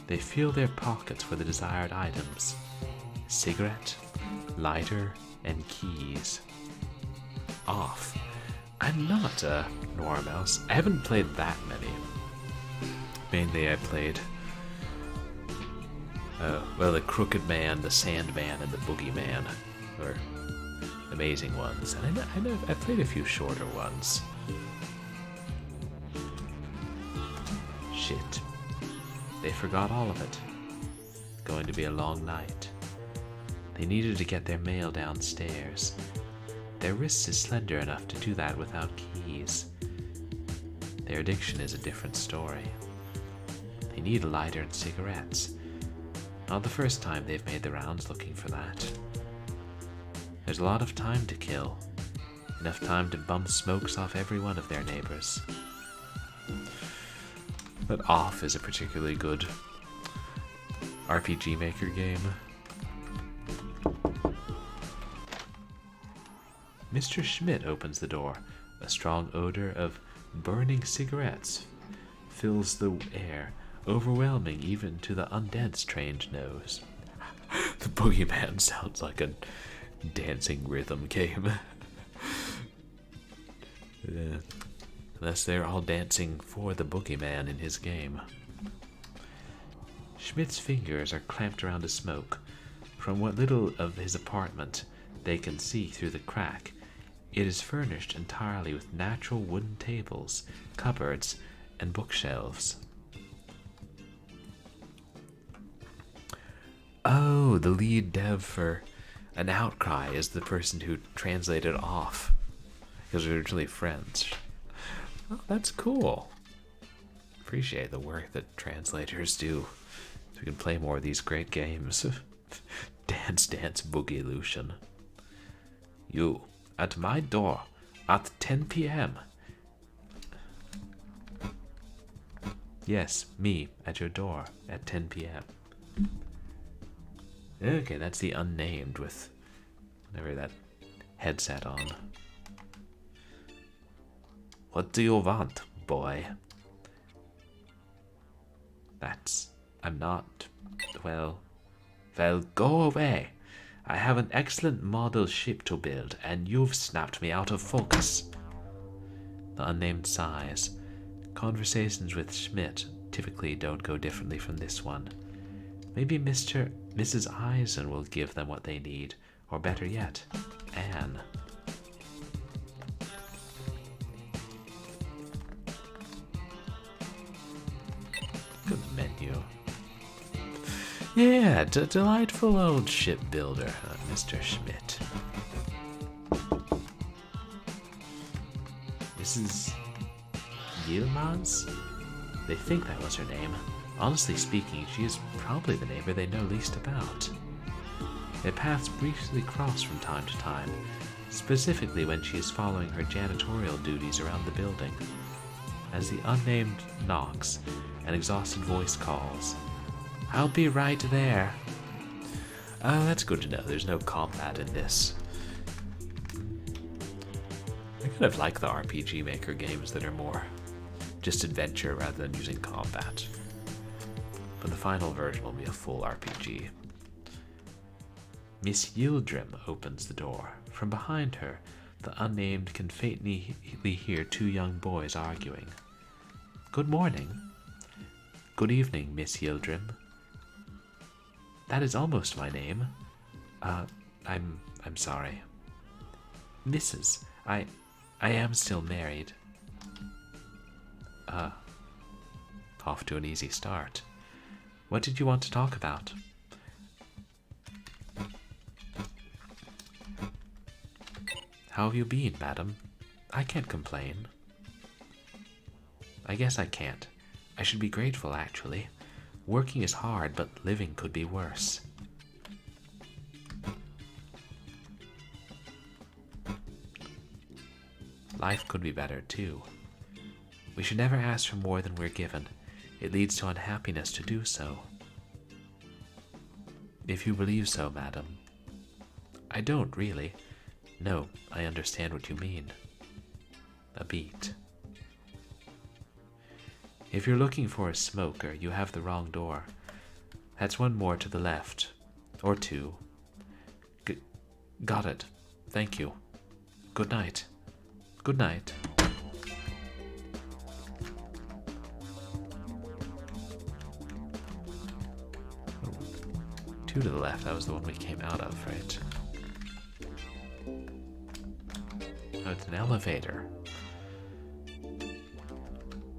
They feel their pockets for the desired items. Cigarette, lighter, and keys. Off. I'm not a Normouse. I haven't played that many. Mainly I played the Crooked Man, the Sandman, and the Boogeyman were amazing ones. And I played a few shorter ones. Shit. They forgot all of it. Going to be a long night. They needed to get their mail downstairs. Their wrist is slender enough to do that without keys. Their addiction is a different story. They need a lighter and cigarettes. Not the first time they've made the rounds looking for that. There's a lot of time to kill. Enough time to bum smokes off every one of their neighbors. But Off is a particularly good RPG Maker game. Mr. Schmidt opens the door. A strong odor of burning cigarettes fills the air, overwhelming even to the undead's trained nose. The Boogeyman sounds like a dancing rhythm game. Unless they're all dancing for the Boogeyman in his game. Schmidt's fingers are clamped around a smoke. From what little of his apartment they can see through the crack, it is furnished entirely with natural wooden tables, cupboards, and bookshelves. Oh, the lead dev for an Outcry is the person who translated Off. Because they're originally French. Oh, that's cool. Appreciate the work that translators do. So we can play more of these great games. Dance Dance Boogie Lucian. You, at my door, at 10 p.m. Yes, me, at your door, at 10 p.m. Okay, that's the Unnamed with whatever that headset on. What do you want, boy? I'm not, well, go away. I have an excellent model ship to build, and you've snapped me out of focus. The Unnamed sighs. Conversations with Schmidt typically don't go differently from this one. Maybe Mrs. Eisen will give them what they need, or better yet, Anne. Good menu. Yeah, delightful old shipbuilder, Mr. Schmidt. Mrs. Yilmaz? They think that was her name. Honestly speaking, she is probably the neighbor they know least about. Their paths briefly cross from time to time, specifically when she is following her janitorial duties around the building. As the Unnamed knocks, an exhausted voice calls, "I'll be right there." Oh, that's good to know. There's no combat in this. I kind of like the RPG Maker games that are more just adventure rather than using combat. But the final version will be a full RPG. Miss Yildrim opens the door. From behind her, the Unnamed can faintly hear two young boys arguing. Good morning. Good evening, Miss Yildrim. That is almost my name. I'm sorry. Mrs. I am still married. Off to an easy start. What did you want to talk about? How have you been, madam? I can't complain. I guess I can't. I should be grateful, actually. Working is hard, but living could be worse. Life could be better, too. We should never ask for more than we're given. It leads to unhappiness to do so. If you believe so, madam. I don't, really. No, I understand what you mean. A beat. If you're looking for a smoker, you have the wrong door. That's one more to the left. Or two. Got it. Thank you. Good night. Good night. Two to the left, that was the one we came out of, right? Oh, it's an elevator.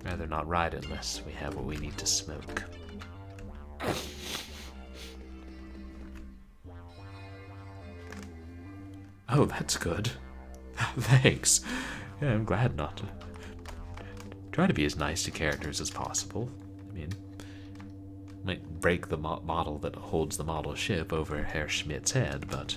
Rather not ride unless we have what we need to smoke. Oh, that's good. Thanks. Yeah, I'm glad not to. Try to be as nice to characters as possible. I mean, might break the model that holds the model ship over Herr Schmidt's head, but...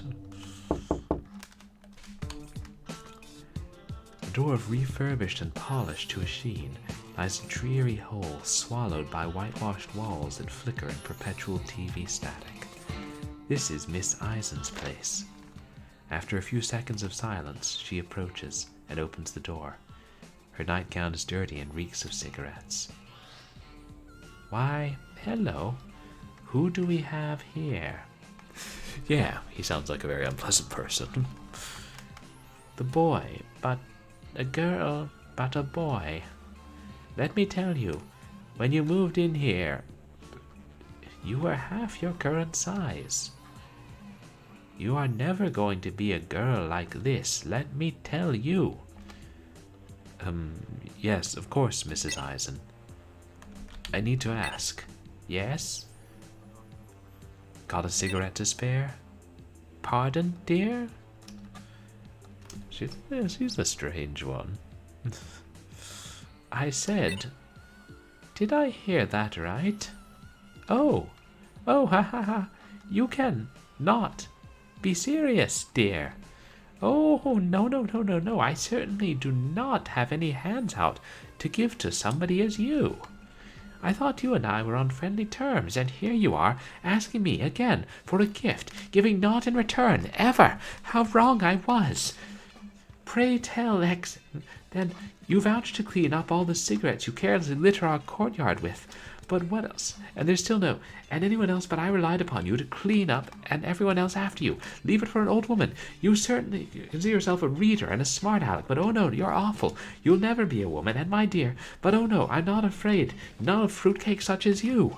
The door of refurbished and polished to a sheen lies a dreary hole swallowed by whitewashed walls that flicker in perpetual TV static. This is Miss Eisen's place. After a few seconds of silence, she approaches and opens the door. Her nightgown is dirty and reeks of cigarettes. Why, hello. Who do we have here? Yeah, he sounds like a very unpleasant person. The boy, but a girl, but a boy. Let me tell you, when you moved in here, you were half your current size. You are never going to be a girl like this, let me tell you. Yes, of course, Mrs. Eisen. I need to ask. Yes? Got a cigarette to spare? Pardon, dear? She's a strange one. I said, did I hear that right? Oh, ha ha ha, you can not be serious, dear. Oh, no, I certainly do not have any hands out to give to somebody as you. I thought you and I were on friendly terms, and here you are, asking me again for a gift, giving naught in return, ever. How wrong I was. Pray tell, then you vouch to clean up all the cigarettes you carelessly litter our courtyard with. But what else? And there's still no, and anyone else but I relied upon you to clean up, and everyone else after you. Leave it for an old woman. You certainly consider yourself a reader and a smart aleck, but oh no, you're awful. You'll never be a woman, and my dear, but oh no, I'm not afraid. None of fruitcake such as you.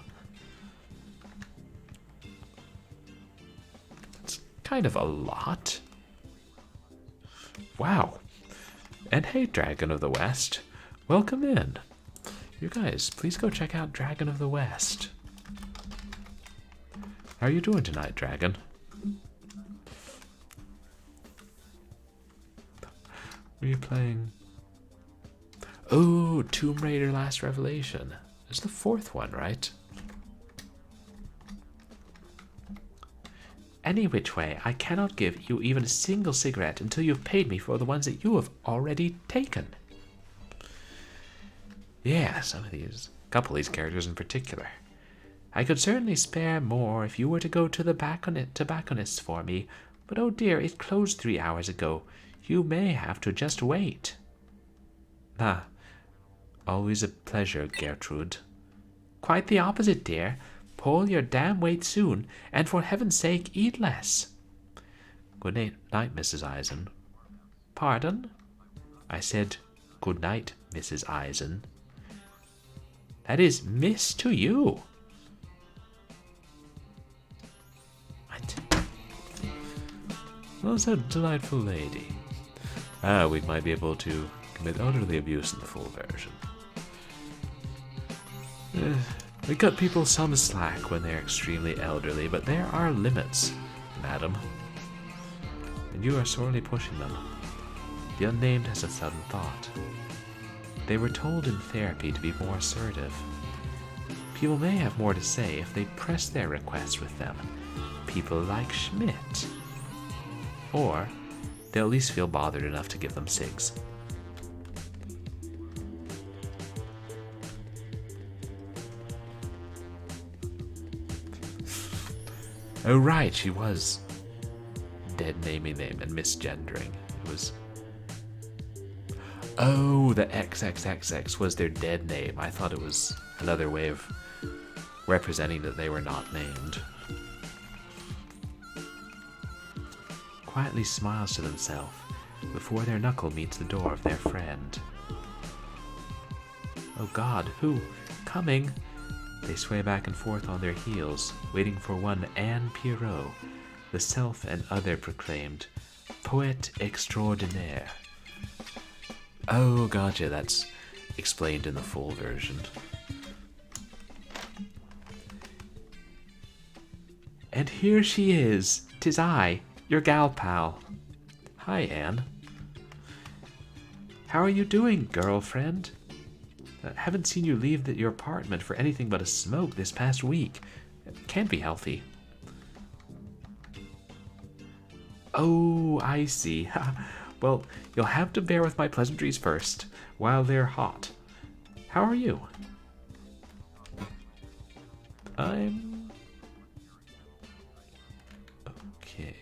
That's kind of a lot. Wow. And hey, Dragon of the West, welcome in. You guys, please go check out Dragon of the West. How are you doing tonight, Dragon? Were you playing? Oh, Tomb Raider Last Revelation. It's the fourth one, right? Any which way, I cannot give you even a single cigarette until you've paid me for the ones that you have already taken. Yeah, some of these, a couple of these characters in particular. I could certainly spare more if you were to go to the tobacconist's for me, but oh dear, it closed 3 hours ago. You may have to just wait. Ah, always a pleasure, Gertrude. Quite the opposite, dear. Pull your damn weight soon, and for heaven's sake, eat less. Good night, Mrs. Eisen. Pardon? I said, good night, Mrs. Eisen. That is miss to you. What? Oh, so delightful lady. Ah, we might be able to commit elderly abuse in the full version. We cut people some slack when they're extremely elderly, but there are limits, madam. And you are sorely pushing them. The Unnamed has a sudden thought. They were told in therapy to be more assertive. People may have more to say if they press their requests with them. People like Schmidt. Or they'll at least feel bothered enough to give them cigs. Oh right, she was dead naming them and misgendering. It was... Oh, the XXXX was their dead name. I thought it was another way of representing that they were not named. Quietly smiles to themselves before their knuckle meets the door of their friend. Oh God, who? Coming! They sway back and forth on their heels, waiting for one Anne Pierrot, the self and other proclaimed poet extraordinaire. Oh, gotcha, that's explained in the full version. And here she is, 'tis I, your gal pal. Hi, Anne. How are you doing, girlfriend? Haven't seen you leave your apartment for anything but a smoke this past week. Can't be healthy. Oh, I see. Well, you'll have to bear with my pleasantries first, while they're hot. How are you? I'm... okay.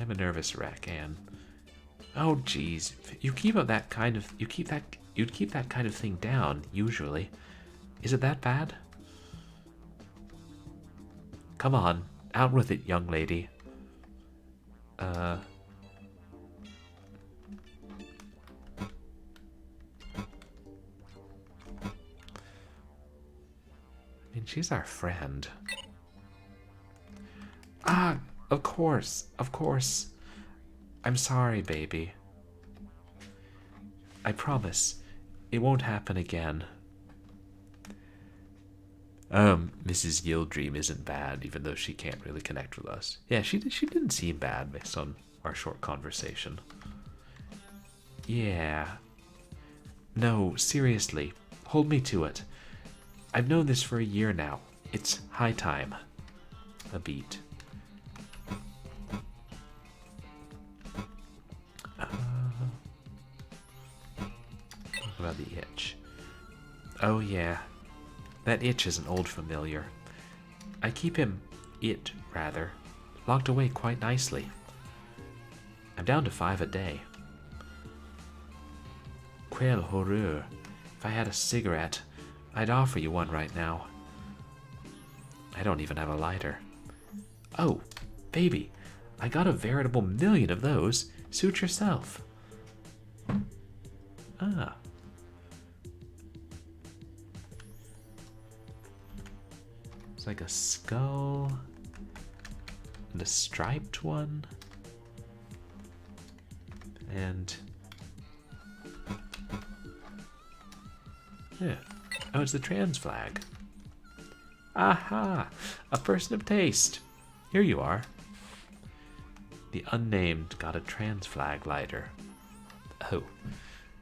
I'm a nervous wreck, Anne. Oh, geez. You'd keep that kind of thing down, usually. Is it that bad? Come on, out with it, young lady. I mean, she's our friend. Ah, of course, of course. I'm sorry, baby. I promise, it won't happen again. Mrs. Yildream isn't bad, even though she can't really connect with us. Yeah, she didn't seem bad based on our short conversation. Yeah. No, seriously, hold me to it. I've known this for a year now. It's high time. A beat. What about the itch? Oh yeah. That itch is an old familiar. I keep him, locked away quite nicely. I'm down to 5 a day. Quelle horreur. If I had a cigarette, I'd offer you one right now. I don't even have a lighter. Oh, baby, I got a veritable million of those. Suit yourself. Ah. It's like a skull and a striped one. And yeah. Oh, it's the trans flag. Aha! A person of taste. Here you are. The Unnamed got a trans flag lighter. Oh,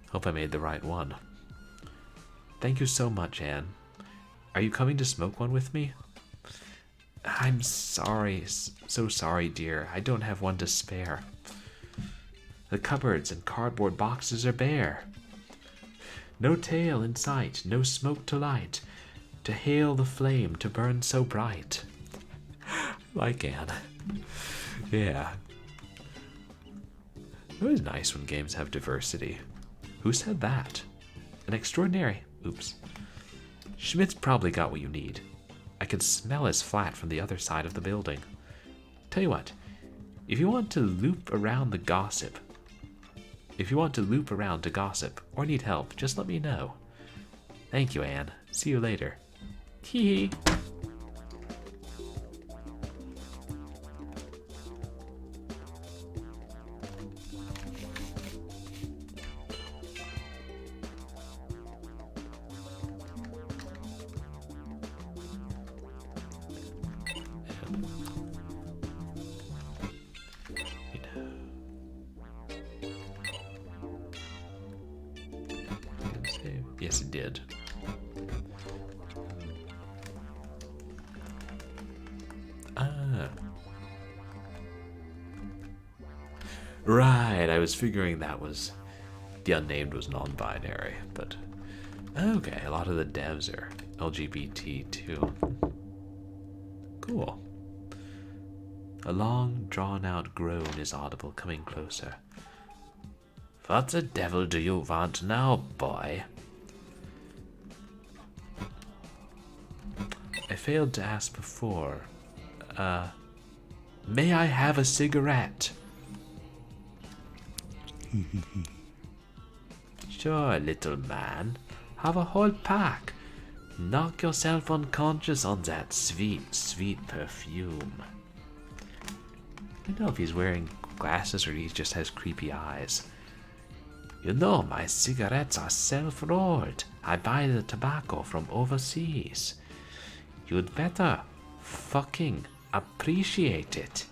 hope I made the right one. Thank you so much, Anne. Are you coming to smoke one with me? I'm sorry, so sorry, dear. I don't have one to spare. The cupboards and cardboard boxes are bare. No tail in sight, no smoke to light, to hail the flame to burn so bright. Like Anne. Yeah. It was nice when games have diversity. Who said that? An extraordinary... Oops. Schmidt's probably got what you need. I can smell his flat from the other side of the building. Tell you what, if you want to loop around to gossip, or need help, just let me know. Thank you, Anne. See you later. Hee hee. save? Yes, it did. Ah. Right, I was figuring that was... The Unnamed was non-binary, but... Okay, a lot of the devs are LGBT too. Cool. A long, drawn-out groan is audible, coming closer. What the devil do you want now, boy? I failed to ask before. May I have a cigarette? Sure, little man. Have a whole pack. Knock yourself unconscious on that sweet, sweet perfume. I don't know if he's wearing glasses or he just has creepy eyes. You know, my cigarettes are self-rolled. I buy the tobacco from overseas. You'd better fucking appreciate it.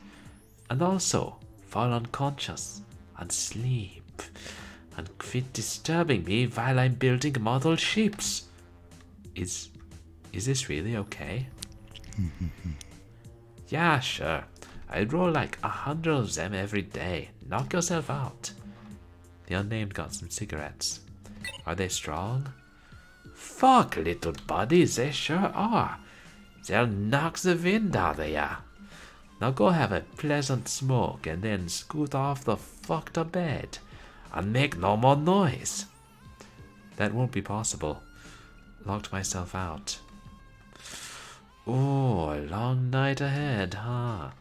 And also, fall unconscious and sleep. And quit disturbing me while I'm building model ships. Is this really okay? Yeah, sure. I roll like 100 of them every day. Knock yourself out. The Unnamed got some cigarettes. Are they strong? Fuck, little buddy, they sure are. They'll knock the wind out of ya. Now go have a pleasant smoke and then scoot off the fuck to bed. And make no more noise. That won't be possible. Locked myself out. Oh, a long night ahead, huh?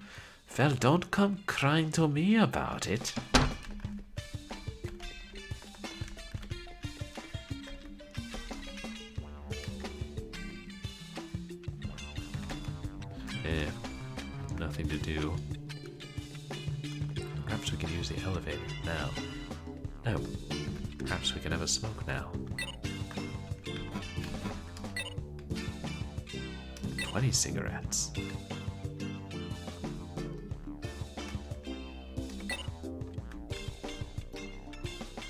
Well, don't come crying to me about it. Nothing to do. Perhaps we can use the elevator now. No. Perhaps we can have a smoke now. 20 cigarettes.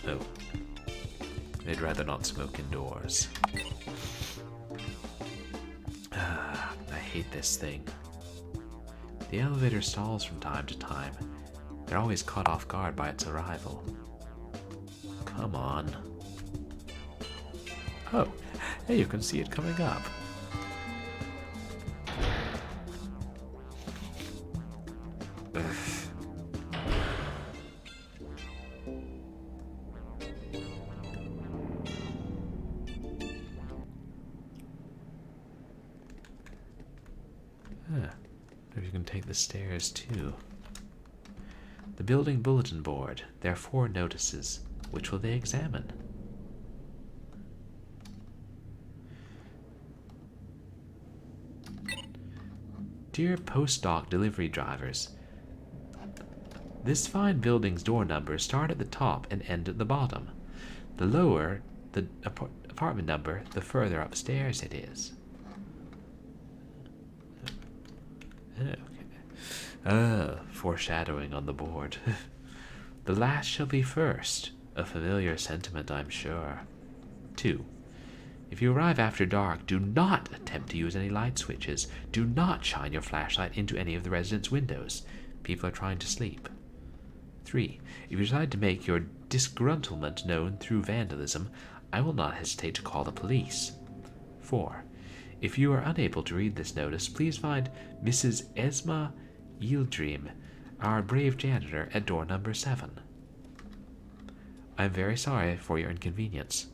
Oh. They'd rather not smoke indoors. I hate this thing. The elevator stalls from time to time. They're always caught off guard by its arrival. Come on. Oh, hey, you can see it coming up. Maybe you can take the stairs too. The building bulletin board. There are 4 notices. Which will they examine? Dear postdoc delivery drivers, this fine building's door numbers start at the top and end at the bottom. The lower the apartment number, the further upstairs it is. Okay. Foreshadowing on the board. The last shall be first. A familiar sentiment, I'm sure. 2. If you arrive after dark, do not attempt to use any light switches. Do not shine your flashlight into any of the residents' windows. People are trying to sleep. 3. If you decide to make your disgruntlement known through vandalism, I will not hesitate to call the police. 4. If you are unable to read this notice, please find Mrs. Esma Yildream, our brave janitor, at door number 7. I am very sorry for your inconvenience.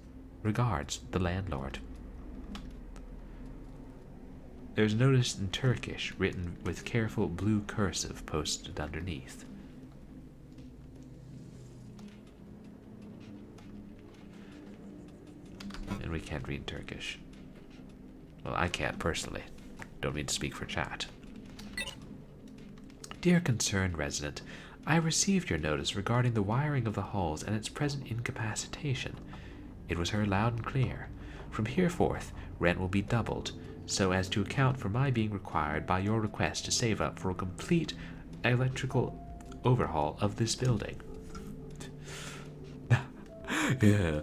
Regards, the landlord. There's a notice in Turkish written with careful blue cursive posted underneath. And we can't read Turkish. Well, I can't personally. Don't mean to speak for chat. Dear concerned resident, I received your notice regarding the wiring of the halls and its present incapacitation. It was heard loud and clear. From here forth, rent will be doubled, so as to account for my being required by your request to save up for a complete electrical overhaul of this building. Yeah.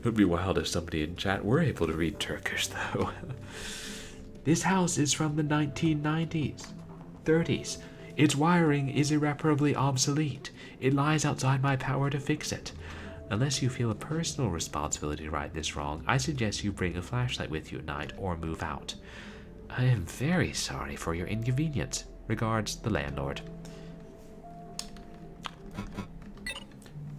It would be wild if somebody in chat were able to read Turkish, though. This house is from the 1990s, 30s. Its wiring is irreparably obsolete. It lies outside my power to fix it. Unless you feel a personal responsibility to right this wrong, I suggest you bring a flashlight with you at night or move out. I am very sorry for your inconvenience. Regards, the landlord.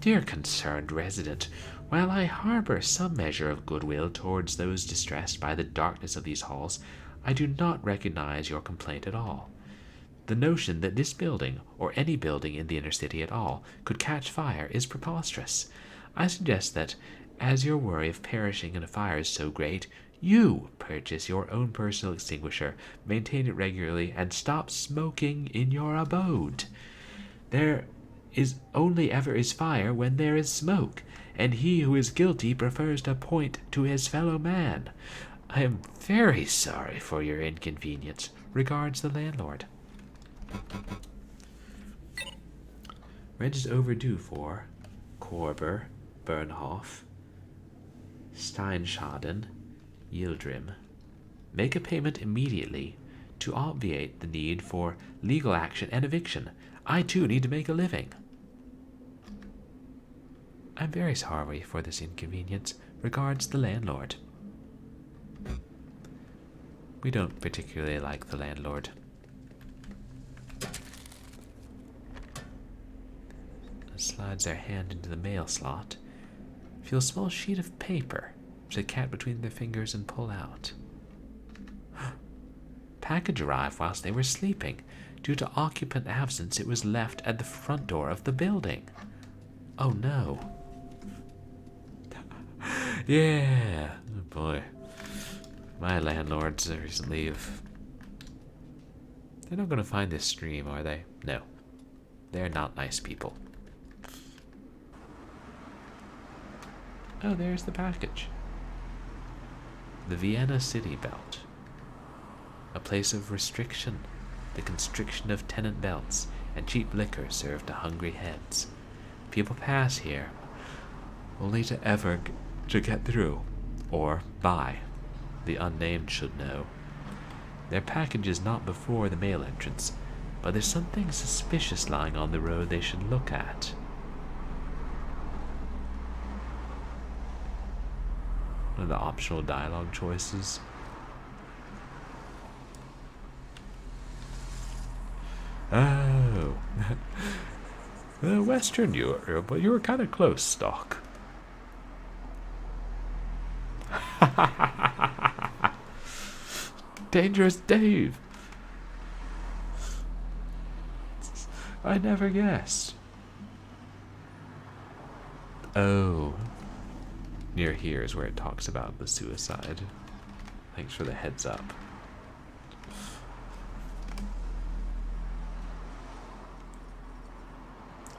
Dear concerned resident, while I harbor some measure of goodwill towards those distressed by the darkness of these halls, I do not recognize your complaint at all. The notion that this building, or any building in the inner city at all, could catch fire is preposterous. I suggest that, as your worry of perishing in a fire is so great, you purchase your own personal extinguisher, maintain it regularly, and stop smoking in your abode. There is only ever is fire when there is smoke, and he who is guilty prefers to point to his fellow man. I am very sorry for your inconvenience. Regards, the landlord. Rent is overdue for Korber, Bernhof, Steinschaden, Yildirim. Make a payment immediately to obviate the need for legal action and eviction. I too need to make a living. I'm very sorry for this inconvenience. Regards, the landlord. We don't particularly like the landlord. Slides their hand into the mail slot. Feel a small sheet of paper, which they cat between their fingers and pull out. Package arrived whilst they were sleeping. Due to occupant absence, it was left at the front door of the building. Oh no. Yeah. Oh boy. My landlords recently have... They're not going to find this stream, are they? No. They're not nice people. Oh, there's the package. The Vienna City Belt. A place of restriction, the constriction of tenant belts, and cheap liquor served to hungry heads. People pass here, only to get through, or buy. The unnamed should know. Their package is not before the mail entrance, but there's something suspicious lying on the road they should look at. One of the optional dialogue choices. Oh. Western Europe, but you were kind of close, Stock. Dangerous Dave. I never guessed. Oh. Near here is where it talks about the suicide. Thanks for the heads up.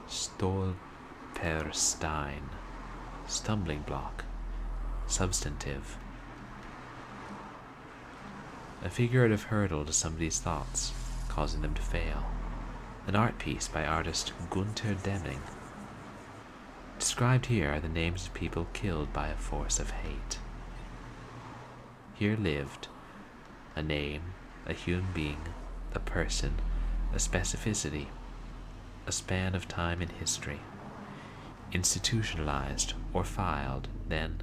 Stolperstein. Stumbling block. Substantive. A figurative hurdle to somebody's thoughts, causing them to fail. An art piece by artist Gunther Deming. Described here are the names of people killed by a force of hate. Here lived a name, a human being, a person, a specificity, a span of time in history. Institutionalized or filed, then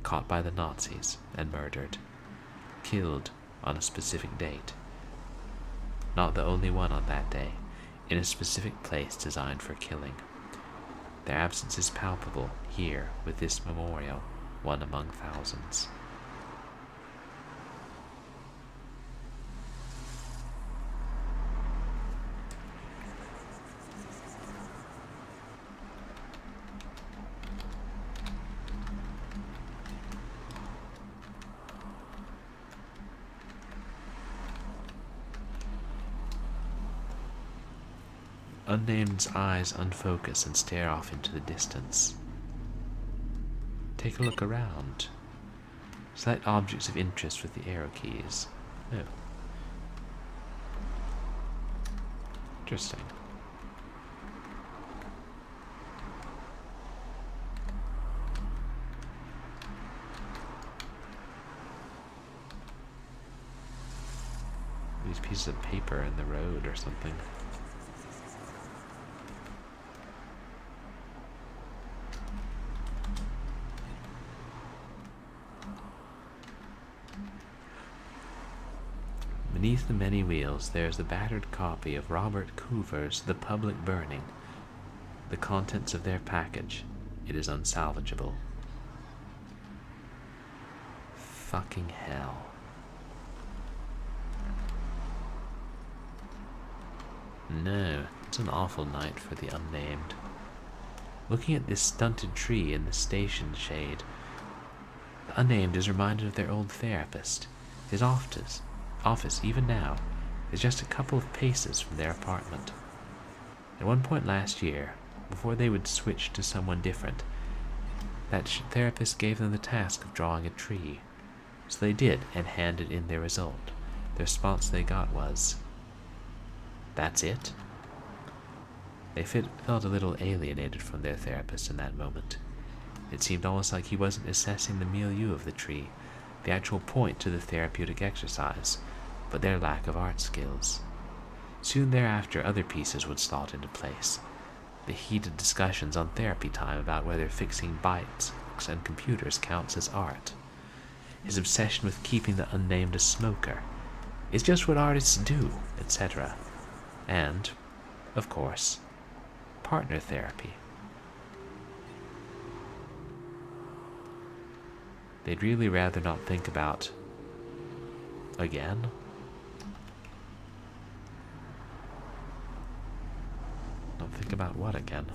caught by the Nazis and murdered. Killed on a specific date. Not the only one on that day, in a specific place designed for killing. Their absence is palpable here with this memorial, one among thousands. Unnamed's eyes unfocus and stare off into the distance. Take a look around. Select objects of interest with the arrow keys. Oh. Interesting. these pieces of paper in the road or something. Beneath the many wheels, there is a battered copy of Robert Coover's The Public Burning. The contents of their package. It is unsalvageable. Fucking hell. No, it's an awful night for the Unnamed. Looking at this stunted tree in the station shade, the Unnamed is reminded of their old therapist. His office, even now, is just a couple of paces from their apartment. At one point last year, before they would switch to someone different, that therapist gave them the task of drawing a tree. So they did, and handed in their result. The response they got was, "That's it?" They felt a little alienated from their therapist in that moment. It seemed almost like he wasn't assessing the milieu of the tree, the actual point to the therapeutic exercise, but their lack of art skills. Soon thereafter, other pieces would slot into place. The heated discussions on therapy time about whether fixing bikes and computers counts as art. His obsession with keeping the Unnamed a smoker. It's just what artists do, etc. And, of course, partner therapy. They'd really rather not think about again. Not think about what again?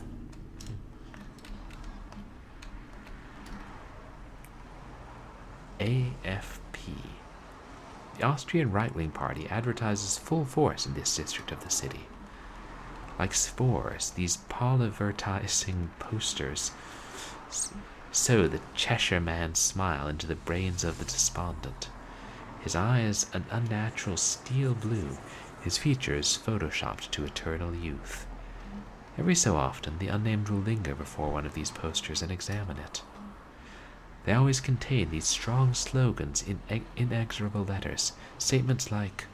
AFP. The Austrian right-wing party advertises full force in this district of the city. Like spores, these polyvertising posters sow the Cheshire Man's smile into the brains of the despondent. His eyes an unnatural steel blue, his features photoshopped to eternal youth. Every so often, the Unnamed will linger before one of these posters and examine it. They always contain these strong slogans in inexorable letters, statements like,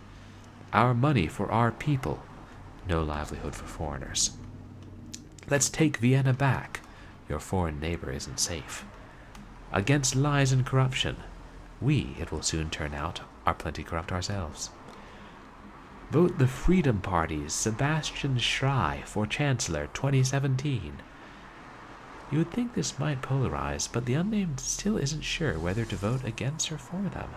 "Our money for our people, no livelihood for foreigners. Let's take Vienna back, your foreign neighbor isn't safe. Against lies and corruption, we, it will soon turn out, are plenty corrupt ourselves. Vote the Freedom Party's Sebastian Schrei for Chancellor 2017. You would think this might polarize, but the Unnamed still isn't sure whether to vote against or for them.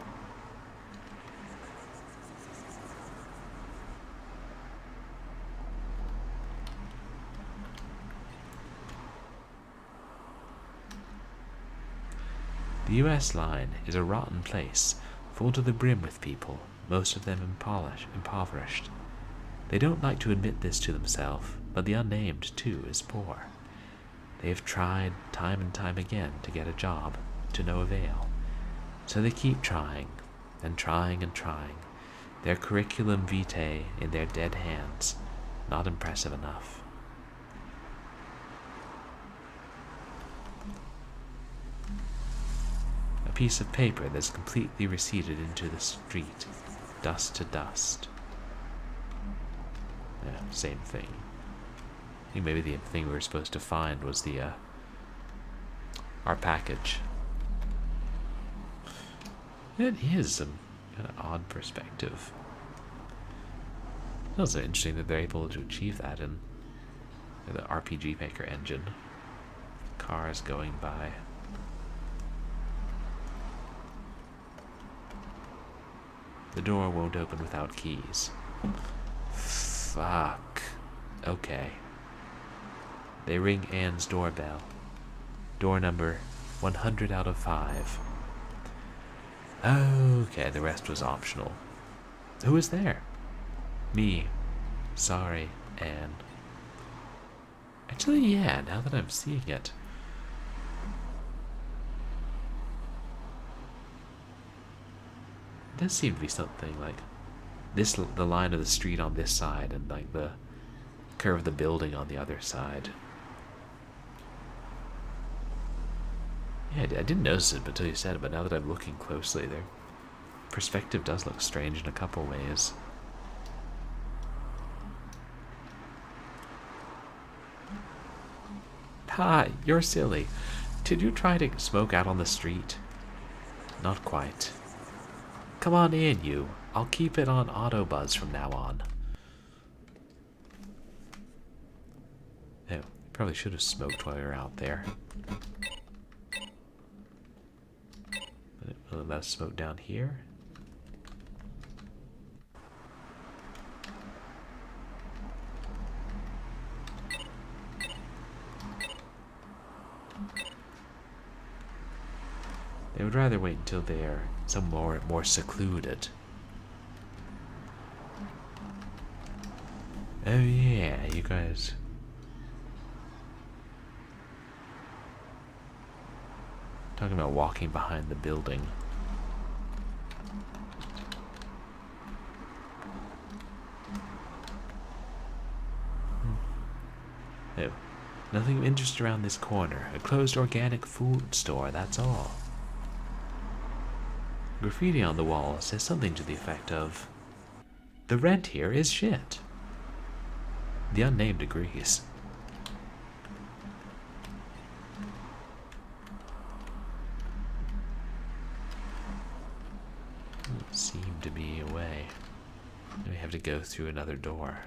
The US line is a rotten place, full to the brim with people, most of them impoverished. They don't like to admit this to themselves, but the Unnamed, too, is poor. They have tried time and time again to get a job, to no avail. So they keep trying, and trying and trying, their curriculum vitae in their dead hands, not impressive enough. A piece of paper that's completely receded into the street, dust to dust. Yeah, same thing. I think maybe the thing we were supposed to find was our package. It is a kind of odd perspective. It's also interesting that they're able to achieve that in the RPG Maker engine. Cars going by. The door won't open without keys. Fuck. Okay. They ring Anne's doorbell. Door number 100 out of 5. Okay, the rest was optional. Who is there? Me. Sorry, Anne. Actually, yeah, now that I'm seeing it. It does seem to be something like this, the line of the street on this side and like the curve of the building on the other side. Yeah, I didn't notice it until you said it, but now that I'm looking closely, their perspective does look strange in a couple ways. Ha! You're silly. Did you try to smoke out on the street? Not quite. Come on in, you. I'll keep it on auto buzz from now on. Oh, probably should have smoked while you were out there. Will it let us smoke down here? They would rather wait until they're somewhere more secluded. Oh yeah, you guys. Talking about walking behind the building. Oh, nothing of interest around this corner. A closed organic food store, that's all. Graffiti on the wall says something to the effect of, "The rent here is shit." The Unnamed agrees. Doesn't seem to be a way. We have to go through another door.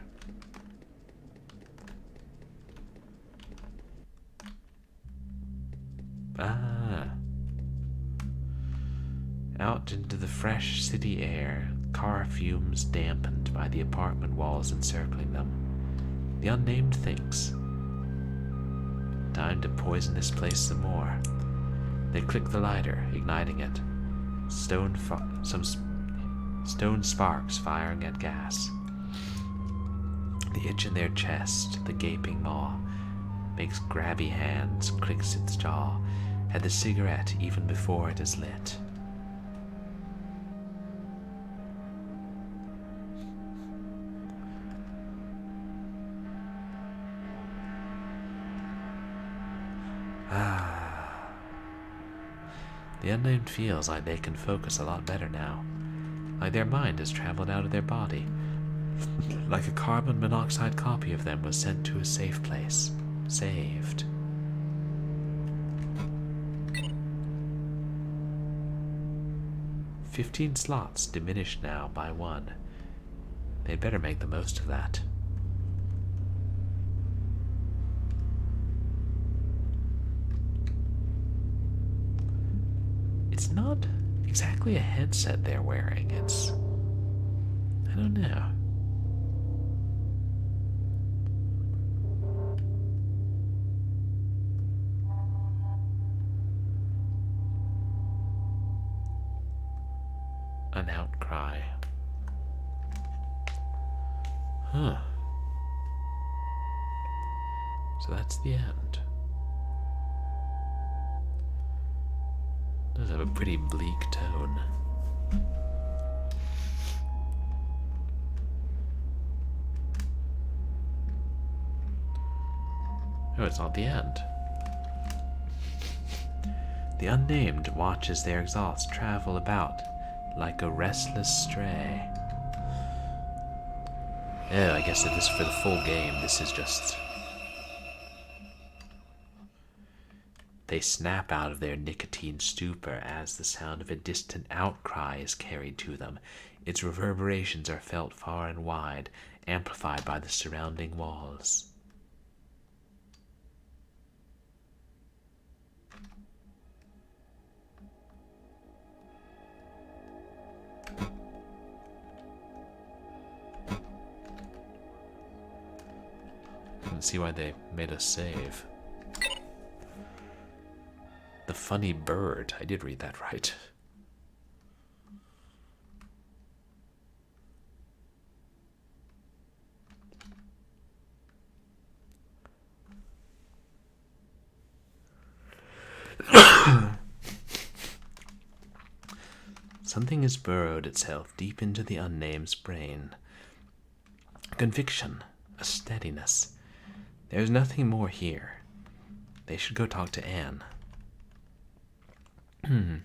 Ah. Out into the fresh city air, car fumes dampened by the apartment walls encircling them. The Unnamed thinks. Time to poison this place some more. They click the lighter, igniting it. Some stone sparks firing at gas. The itch in their chest, the gaping maw, makes grabby hands, clicks its jaw at the cigarette even before it is lit. The Unnamed feels like they can focus a lot better now. Like their mind has traveled out of their body. Like a carbon monoxide copy of them was sent to a safe place. Saved. "15 slots diminished now by 1. They'd better make the most of that." It's not exactly a headset they're wearing. It's... I don't know. An outcry. Huh. So that's the end. Does have a pretty bleak tone. Oh, it's not the end. The Unnamed watches their exhaust travel about like a restless stray. Oh, I guess if this is for the full game, this is just... They snap out of their nicotine stupor as the sound of a distant outcry is carried to them. Its reverberations are felt far and wide, amplified by the surrounding walls. I don't see why they made us save. The funny bird. I did read that right. Something has burrowed itself deep into the Unnamed's brain. A conviction, a steadiness. There's nothing more here. They should go talk to Anne. I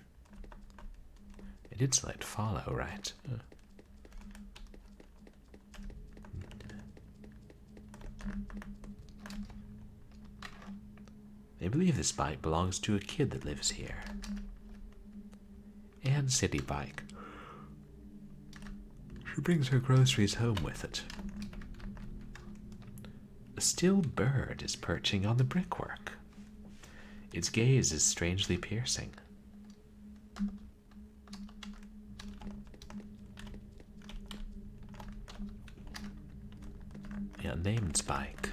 did select follow, right? They believe this bike belongs to a kid that lives here. And city bike. She brings her groceries home with it. A still bird is perching on the brickwork. Its gaze is strangely piercing. The Unnamed bike.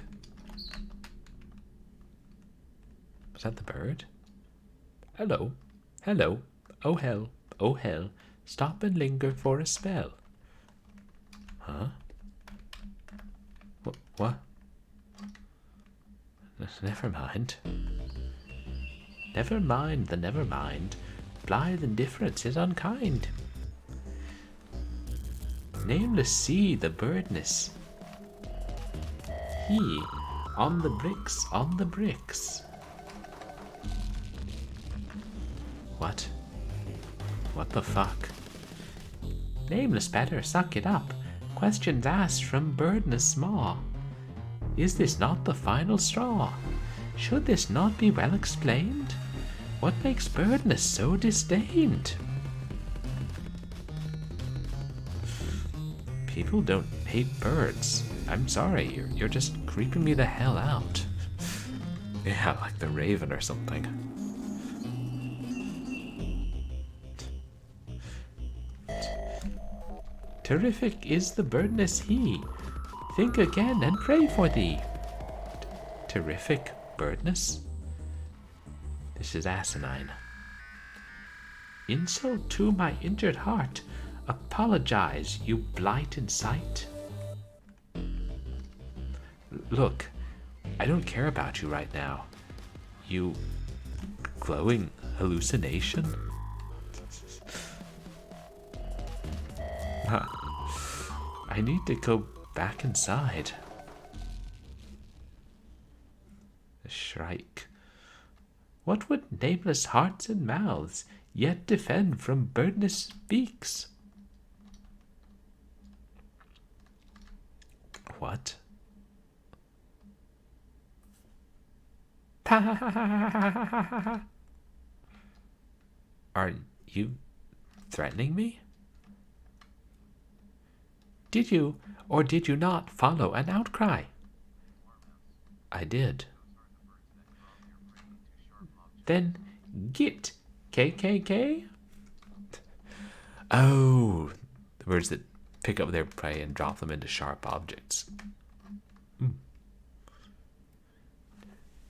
Was that the bird? Hello. Hello. Oh hell. Oh hell. Stop and linger for a spell. Huh? What? Never mind. Never mind the never mind. Blithe indifference is unkind. Nameless see the birdness. He on the bricks, on the bricks. What? What the fuck? Nameless better suck it up. Questions asked from birdness maw. Is this not the final straw? Should this not be well explained? What makes birdness so disdained? People don't hate birds. I'm sorry, you're just creeping me the hell out. Yeah, like the raven or something. Terrific is the birdness he. Think again and pray for thee. Terrific birdness? This is asinine. Insult to my injured heart. Apologize, you blighted sight. Look, I don't care about you right now. You glowing hallucination? I need to go back inside. The shrike. What would nameless hearts and mouths yet defend from birdness beaks? What? Are you threatening me? Did you or did you not follow an outcry? I did. Then git KKK? Oh, the birds that pick up their prey and drop them into sharp objects.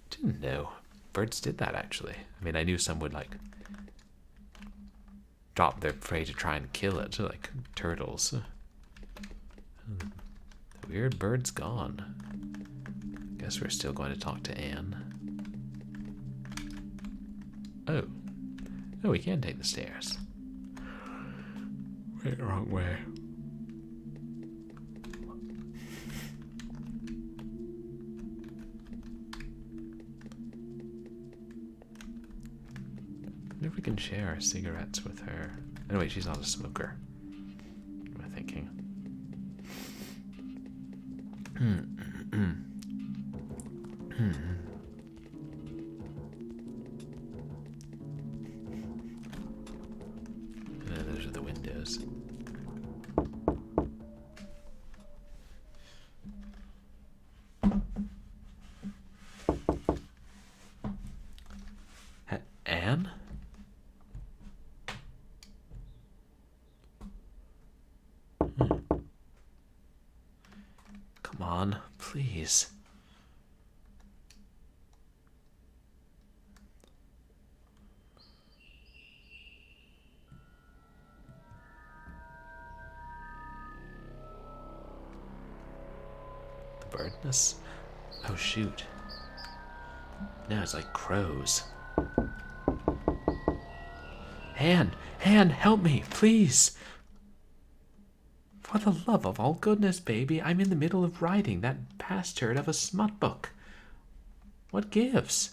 Didn't know birds did that actually. I mean, I knew some would like drop their prey to try and kill it, like turtles. The weird bird's gone. Guess we're still going to talk to Anne. Oh. Oh, we can take the stairs. Wait, wrong way. I wonder if we can share our cigarettes with her. Oh, wait, she's not a smoker. What am I thinking? Those are the windows. Anne? Come on, please. The birdness? Oh shoot. Now it's like crows. Anne, help me, please. For the love of all goodness, baby, I'm in the middle of writing that bastard of a smut book. What gives?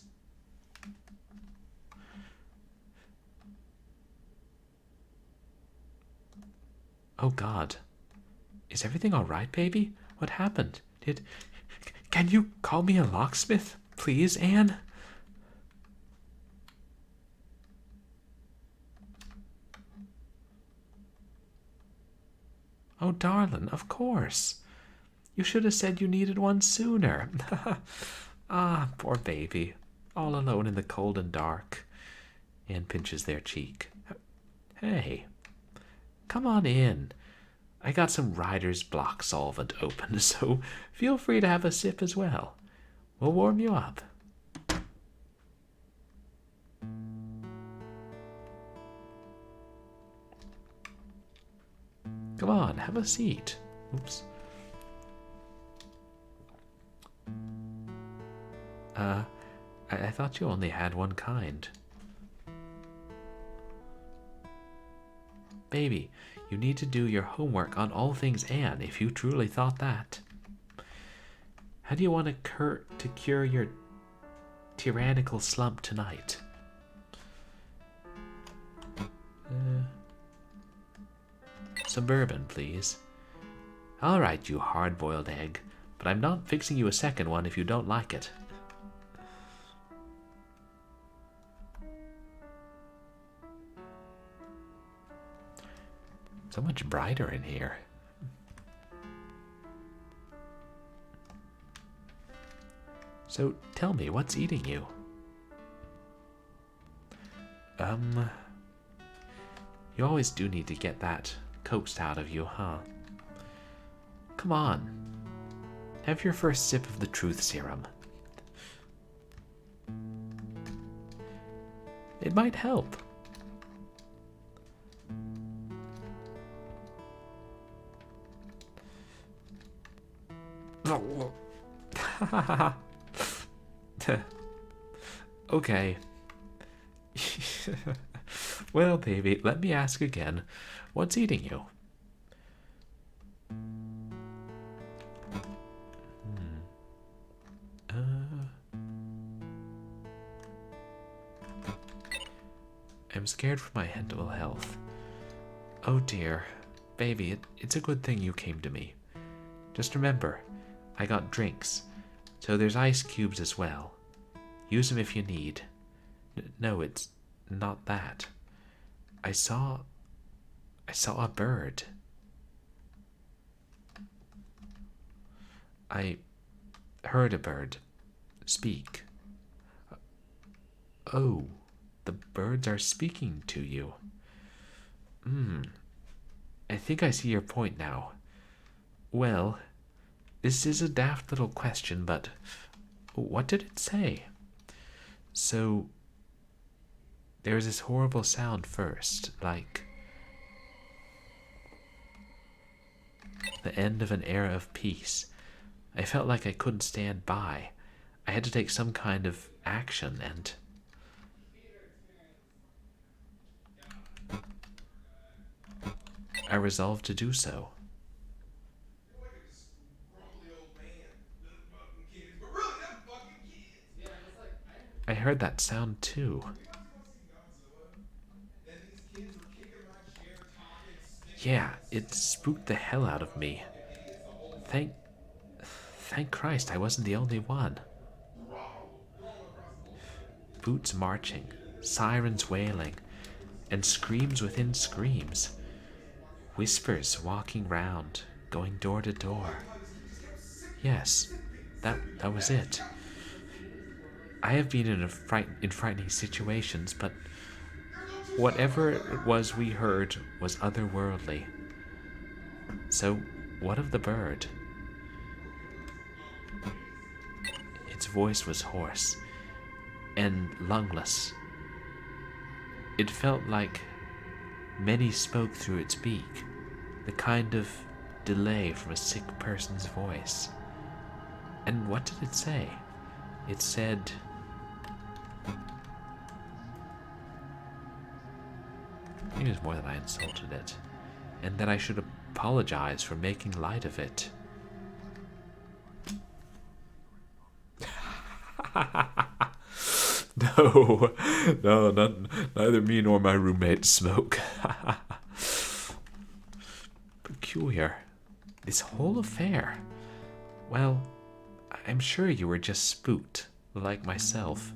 Oh God. Is everything all right, baby? What happened? Can you call me a locksmith, please, Anne? Oh, darling, of course. You should have said you needed one sooner. Ah, poor baby. All alone in the cold and dark. Anne pinches their cheek. Hey, come on in. I got some Rider's Block solvent open, so feel free to have a sip as well. We'll warm you up. Come on, have a seat. Oops. I thought you only had one kind. Baby, you need to do your homework on all things Anne if you truly thought that. How do you want to cure your tyrannical slump tonight? Some bourbon, please. All right, you hard-boiled egg, but I'm not fixing you a second one if you don't like it. So much brighter in here. So tell me, what's eating you? You always do need to get that coaxed out of you, huh? Come on. Have your first sip of the truth serum. It might help. Okay. Well, baby, let me ask again. What's eating you? I'm scared for my mental health. Oh dear. Baby, it's a good thing you came to me. Just remember, I got drinks, so there's ice cubes as well. Use them if you need. No, it's not that. I saw a bird. I heard a bird speak. Oh, the birds are speaking to you. I think I see your point now. Well, this is a daft little question, but what did it say? So, there was this horrible sound first, like the end of an era of peace. I felt like I couldn't stand by. I had to take some kind of action, and I resolved to do so. I heard that sound too. Yeah, it spooked the hell out of me. Thank Christ I wasn't the only one. Boots marching, sirens wailing, and screams within screams. Whispers walking round, going door to door. Yes, that was it. I have been in frightening situations, but whatever it was we heard was otherworldly. So, what of the bird? Its voice was hoarse and lungless. It felt like many spoke through its beak, the kind of delay from a sick person's voice. And what did it say? It said, it was more that I insulted it, and that I should apologize for making light of it. No, neither me nor my roommate smoke. Peculiar. This whole affair. Well, I'm sure you were just spooked, like myself.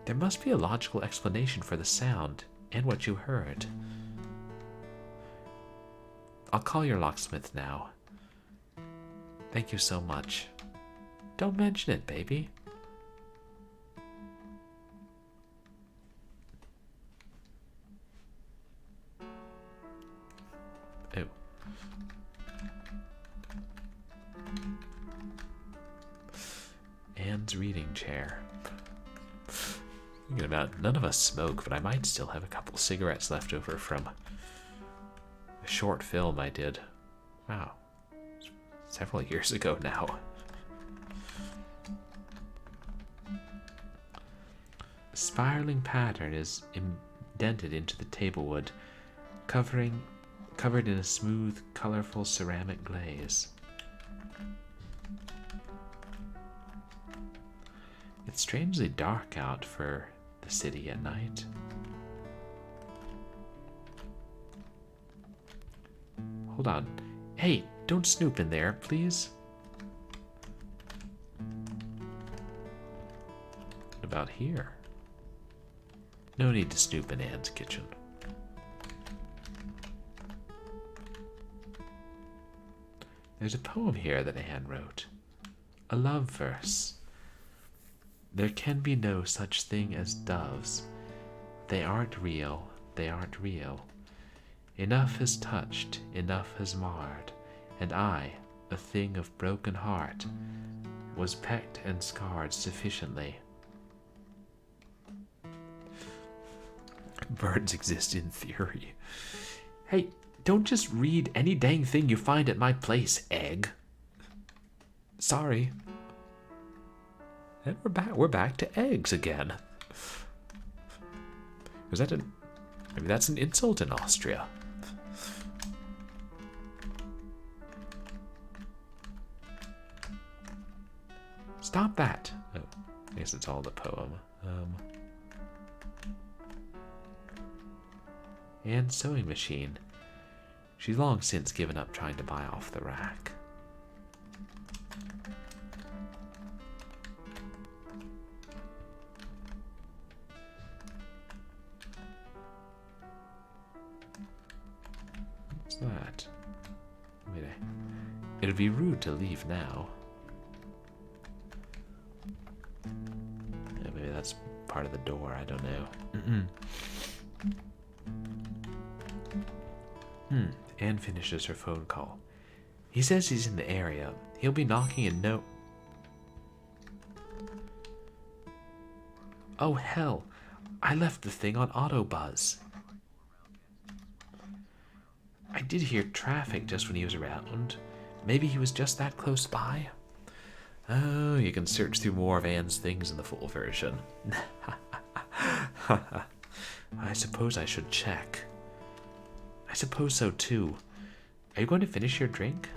There must be a logical explanation for the sound and what you heard. I'll call your locksmith now. Thank you so much. Don't mention it, baby. Oh. Anne's reading chair. Thinking about, none of us smoke, but I might still have a couple cigarettes left over from a short film I did. Wow. Several years ago now. A spiraling pattern is indented into the table wood, covered in a smooth, colorful ceramic glaze. It's strangely dark out for the city at night. Hold on. Hey, don't snoop in there, please. What about here? No need to snoop in Anne's kitchen. There's a poem here that Anne wrote. A love verse. There can be no such thing as doves. They aren't real, they aren't real. Enough has touched, enough has marred, and I, a thing of broken heart, was pecked and scarred sufficiently. Birds exist in theory. Hey, don't just read any dang thing you find at my place, egg. Sorry. And we're back to eggs again. Was that maybe that's an insult in Austria. Stop that. Oh, I guess it's all the poem. And sewing machine. She's long since given up trying to buy off the rack. What's that? Wait, it'd be rude to leave now. Yeah, maybe that's part of the door, I don't know. Anne finishes her phone call. He says he's in the area. He'll be knocking in no... Oh, hell. I left the thing on auto buzz. I did hear traffic just when he was around. Maybe he was just that close by. Oh, you can search through more of Anne's things in the full version. I suppose I should check. I suppose so too. Are you going to finish your drink?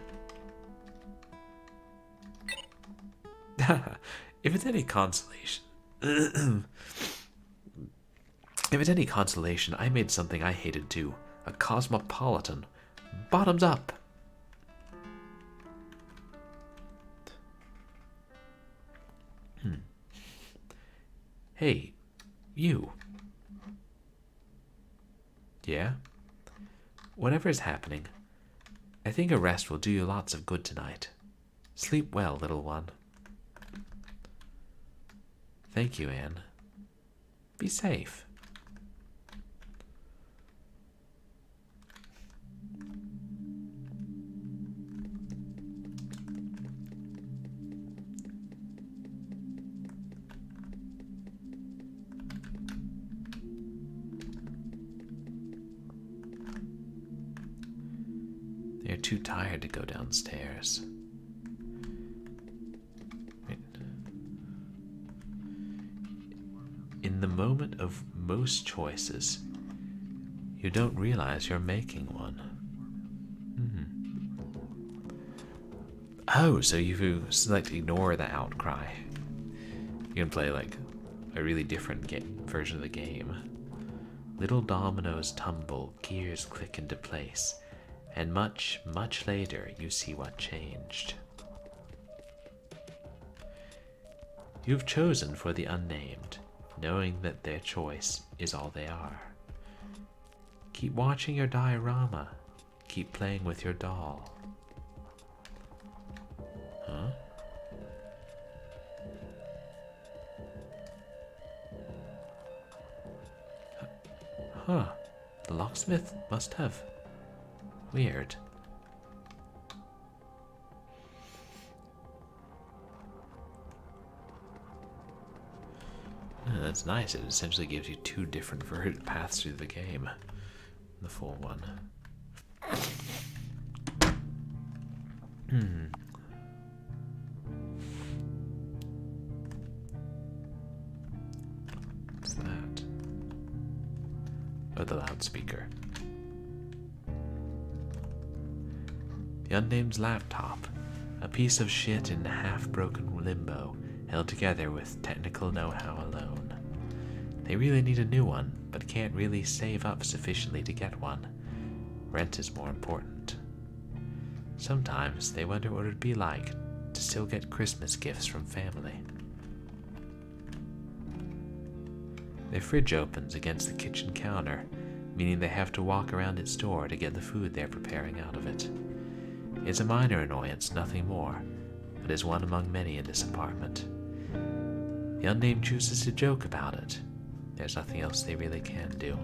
If it's any consolation... If it's any consolation, I made something I hated too. A cosmopolitan. Bottoms up. Hey, you. Yeah? Whatever is happening, I think a rest will do you lots of good tonight. Sleep well, little one. Thank you, Anne. Be safe. They're too tired to go downstairs. In the moment of most choices, you don't realize you're making one. Oh, so you select ignore the outcry. You can play like a really different version of the game. Little dominoes tumble, gears click into place. And much, much later, you see what changed. You've chosen for the unnamed, knowing that their choice is all they are. Keep watching your diorama. Keep playing with your doll. Huh? Huh. The locksmith must have. Weird. That's nice. It essentially gives you two different paths through the game. The full one. What's that? Oh, the loudspeaker. The Unnamed's laptop. A piece of shit in a half-broken limbo, held together with technical know-how alone. They really need a new one, but can't really save up sufficiently to get one. Rent is more important. Sometimes they wonder what it would be like to still get Christmas gifts from family. Their fridge opens against the kitchen counter, meaning they have to walk around its door to get the food they're preparing out of it. It's a minor annoyance, nothing more, but is one among many in this apartment. The Unnamed chooses to joke about it. There's nothing else they really can do.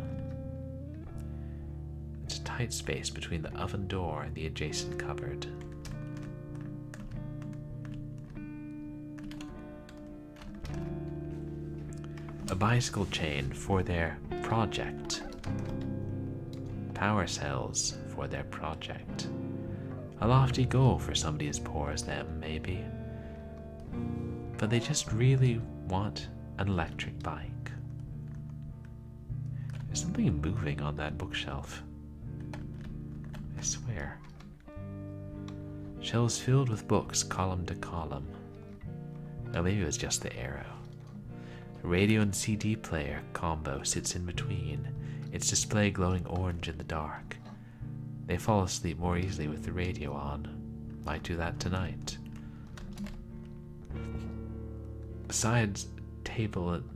It's a tight space between the oven door and the adjacent cupboard. A bicycle chain for their project. Power cells for their project. A lofty goal for somebody as poor as them, maybe. But they just really want an electric bike. There's something moving on that bookshelf. I swear. Shelves filled with books, column to column. Oh, maybe it was just the arrow. A radio and CD player combo sits in between, its display glowing orange in the dark. They fall asleep more easily with the radio on. Might do that tonight. Besides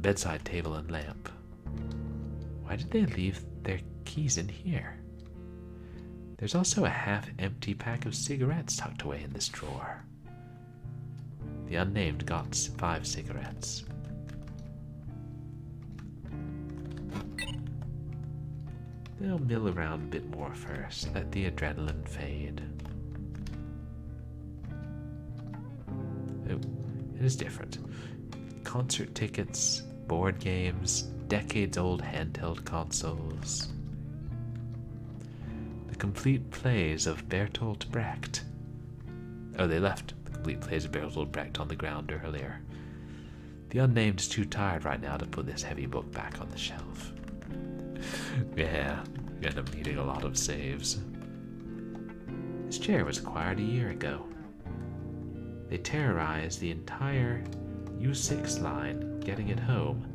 bedside table and lamp. Why did they leave their keys in here? There's also a half-empty pack of cigarettes tucked away in this drawer. The Unnamed got 5 cigarettes. They'll mill around a bit more first, let the adrenaline fade. Oh, it is different. Concert tickets, board games, decades-old handheld consoles. The complete plays of Bertolt Brecht. Oh, they left the complete plays of Bertolt Brecht on the ground earlier. The Unnamed is too tired right now to put this heavy book back on the shelf. Yeah, you end up needing a lot of saves. This chair was acquired a year ago. They terrorized the entire U6 line getting it home,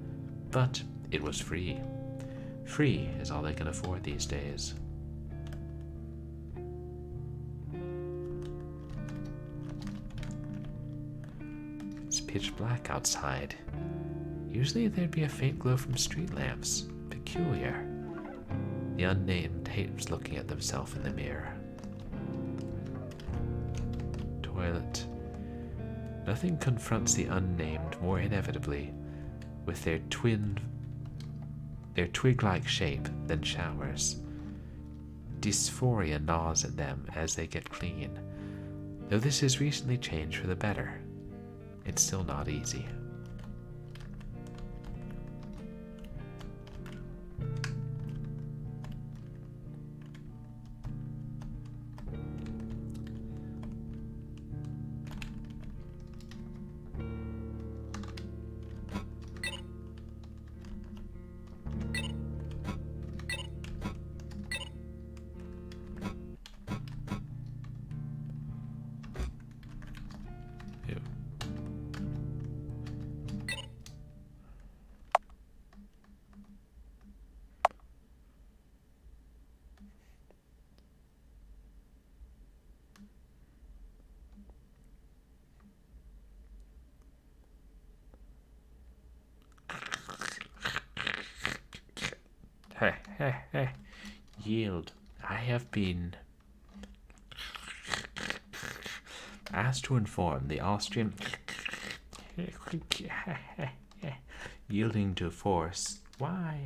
but it was free. Free is all they can afford these days. It's pitch black outside. Usually there'd be a faint glow from street lamps. Peculiar. The Unnamed hates looking at themselves in the mirror. Toilet. Nothing confronts the Unnamed more inevitably with their twig-like shape than showers. Dysphoria gnaws at them as they get clean. Though this has recently changed for the better, it's still not easy. Yield. I have been Asked to inform the Austrian yielding to force. Why?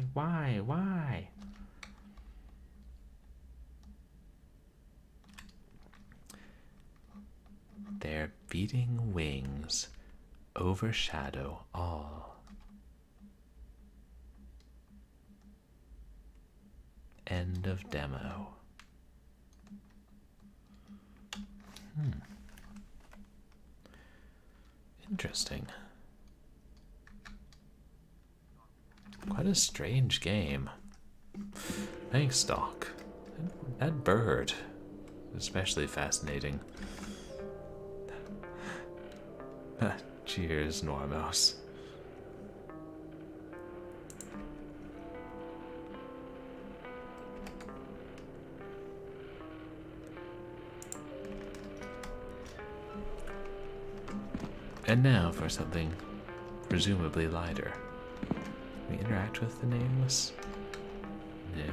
Their beating wings overshadow all. End of demo. Interesting. Quite a strange game. Thanks, Doc. That bird, especially fascinating. Cheers, Normos. And now for something presumably lighter. We interact with the nameless? Yeah.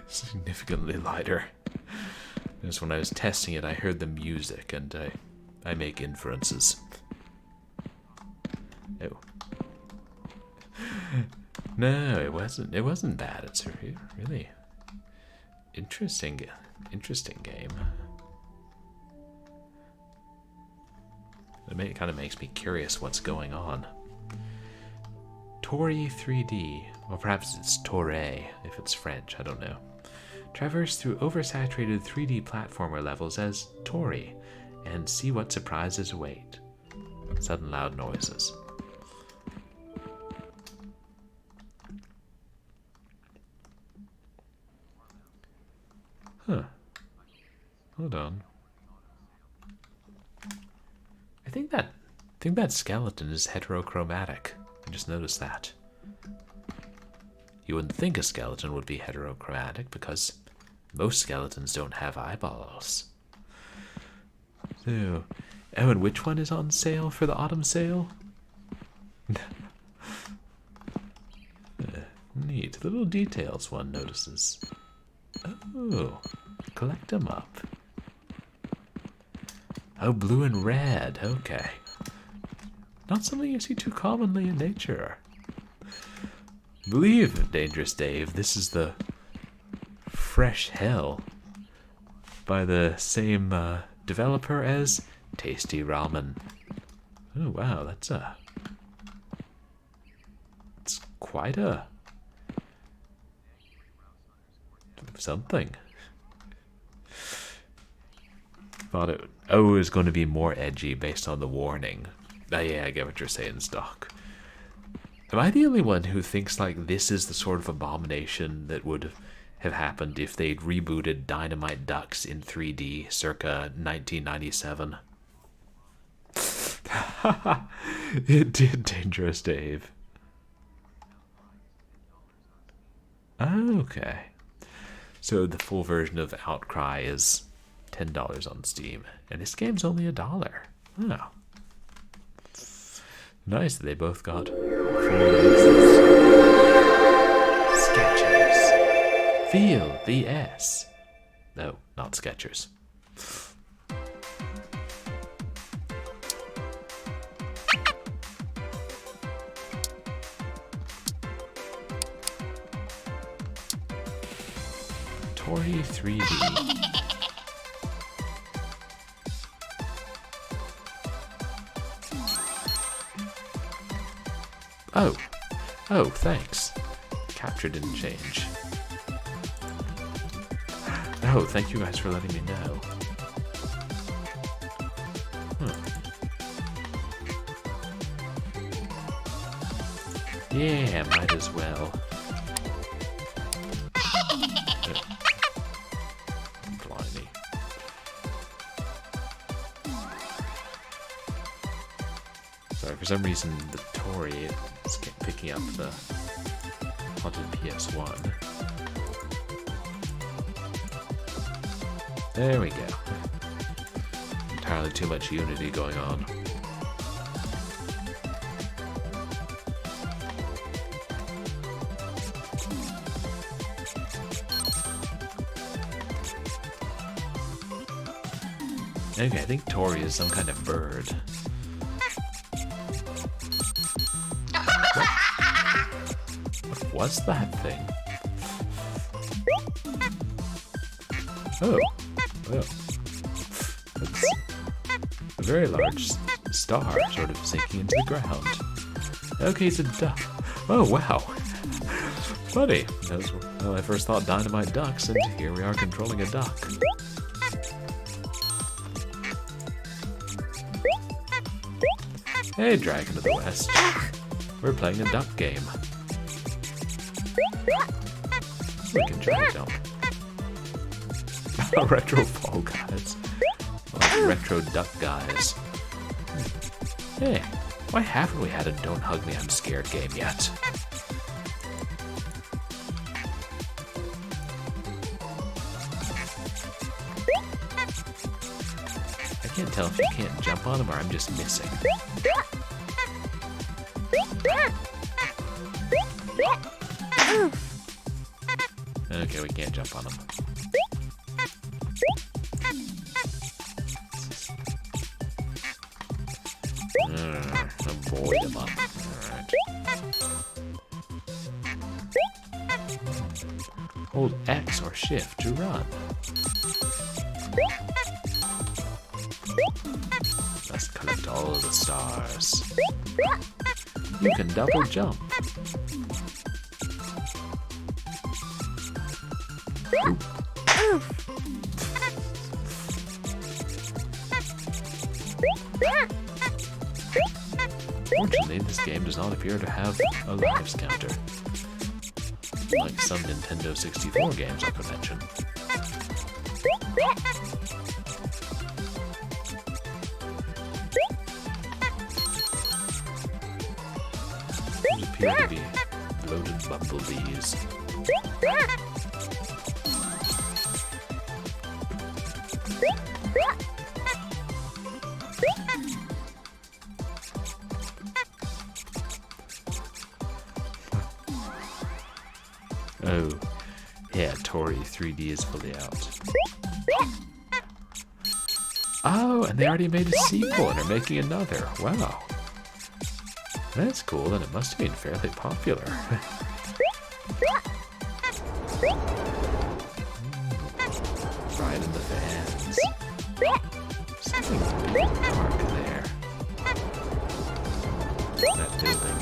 Significantly lighter. Just when I was testing it, I heard the music, and I make inferences. Oh. No, it wasn't. It wasn't bad. It's a really interesting game. It kind of makes me curious what's going on. Toree 3D, or perhaps it's Toree if it's French. I don't know. Traverse through oversaturated 3D platformer levels as Toree, and see what surprises await. Sudden loud noises. Huh. Hold on. I think that skeleton is heterochromatic. I just noticed that. You wouldn't think a skeleton would be heterochromatic because most skeletons don't have eyeballs. So, oh, and which one is on sale for the autumn sale? Neat. Little details one notices. Oh, collect them up. Oh, blue and red. Okay. Not something you see too commonly in nature. Believe, Dangerous Dave, this is the Fresh Hell by the same developer as Tasty Ramen. Oh, wow, it's quite a something. Thought it was going to be more edgy based on the warning. Yeah, I get what you're saying, Stock. Am I the only one who thinks like this is the sort of abomination that would have happened if they'd rebooted Dynamite Ducks in 3D circa 1997? It did, Dangerous Dave. Okay. So the full version of Outcry is $10 on Steam, and this game's only $1. Oh. Nice that they both got full releases. Skechers. Feel the S. No, not Skechers. Toree 3D. Oh, thanks. Capture didn't change. Oh, thank you guys for letting me know. Yeah, might as well. Blimey. Sorry, for some reason the Toree is picking up the haunted Ps1. There we go. Entirely too much Unity going on. Okay, I think Toree is some kind of bird. What was that thing? Oh, well, that's a very large star sort of sinking into the ground. Okay, it's a duck. Oh, wow. Funny. That was, well, I first thought dynamite ducks, and here we are controlling a duck. Hey, Dragon of the West. We're playing a duck game. We can try to jump. Retro Fall Guys. Oh, retro Duck Guys. Hey, why haven't we had a Don't Hug Me, I'm Scared game yet? I can't tell if you can't jump on them or I'm just missing. Okay, we can't jump on them. Avoid them up. Alright. Hold X or Shift to run. Let's collect all of the stars. You can double jump. Fortunately, this game does not appear to have a lives counter, like some Nintendo 64 games I could mention. These appear to be loaded bumblebees. Oh, yeah, Toree 3D is fully out. Oh, and they already made a sequel and are making another. Wow. That's cool, and it must have been fairly popular. Right in the fans. Something's big dark there. That building.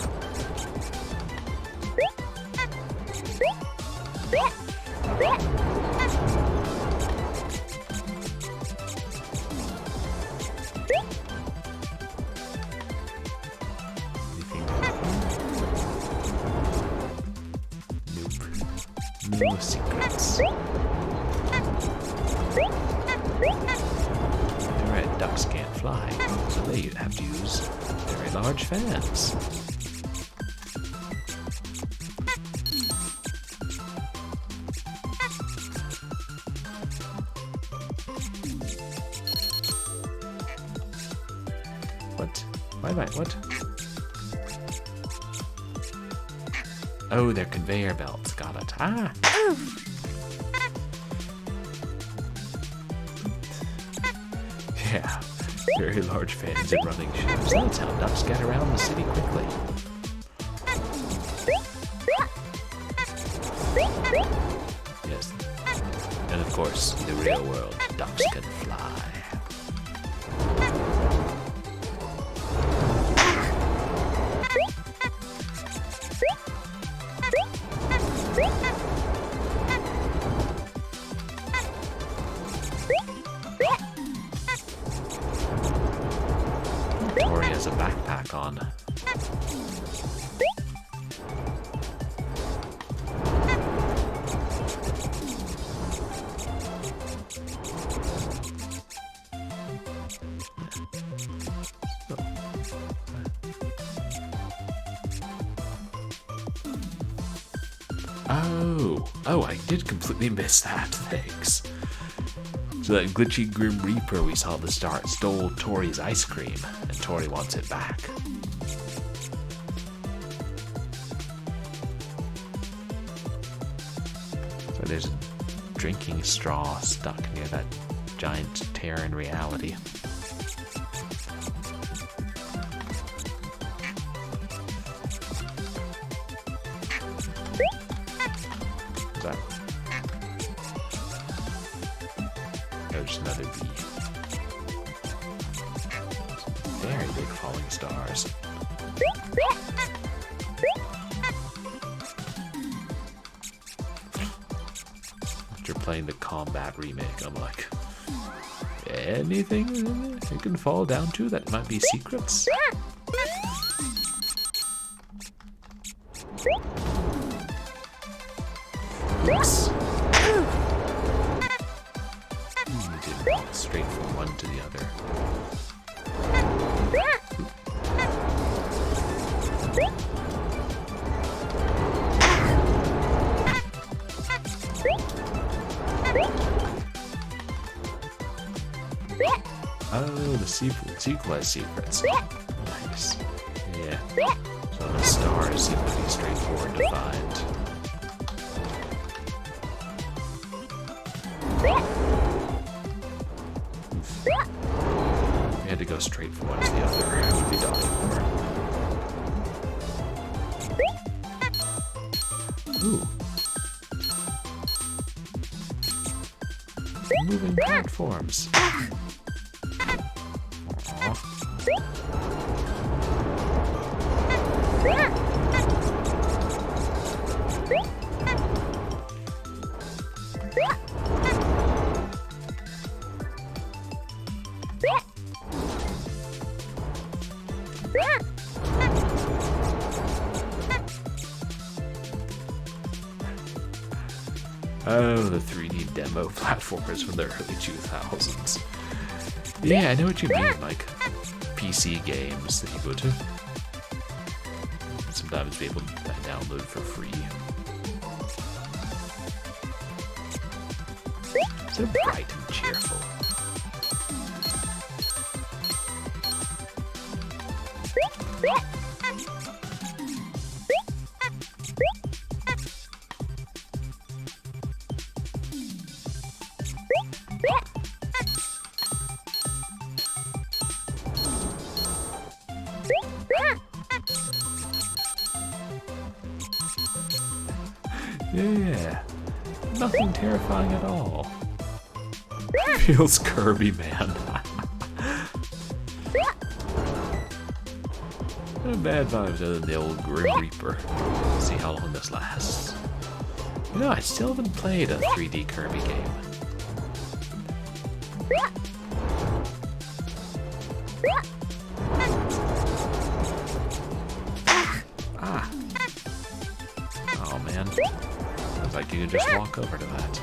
No secrets. Alright, ducks can't fly, so they have to use very large fans. What? What? Oh, they're conveyor belts. Got it. Ah! Yeah, very large fans and running shoes. That's how ducks get around the city quickly. Yes. And of course, in the real world, ducks can fly. Toree has a backpack on. Oh, I did completely miss that. Thanks. So that glitchy Grim Reaper we saw at the start stole Toree's ice cream, and Toree wants it back. So there's a drinking straw stuck near that giant tear in reality. What's that? Oh, just another bee. Very big falling stars. After playing the combat remake, I'm like, anything it can fall down to that might be secrets? Oops. Did walk straight from one to the other. Oh, the sequel has secrets. Nice. Yeah. So the stars seem to be straightforward to find. We had to go straight from one to the other. It would be done. Ooh. Moving platforms. Oh, the 3D demo platformers from the early 2000s. Yeah, I know what you mean, like PC games that you go to. Sometimes be able to download for free. So bright and cheerful. Yeah, nothing terrifying at all. Feels Kirby, man. No bad vibes other than the old Grim Reaper. See how long this lasts. You know, I still haven't played a 3D Kirby game. Ah. Oh man. Looks like you can just walk over to that.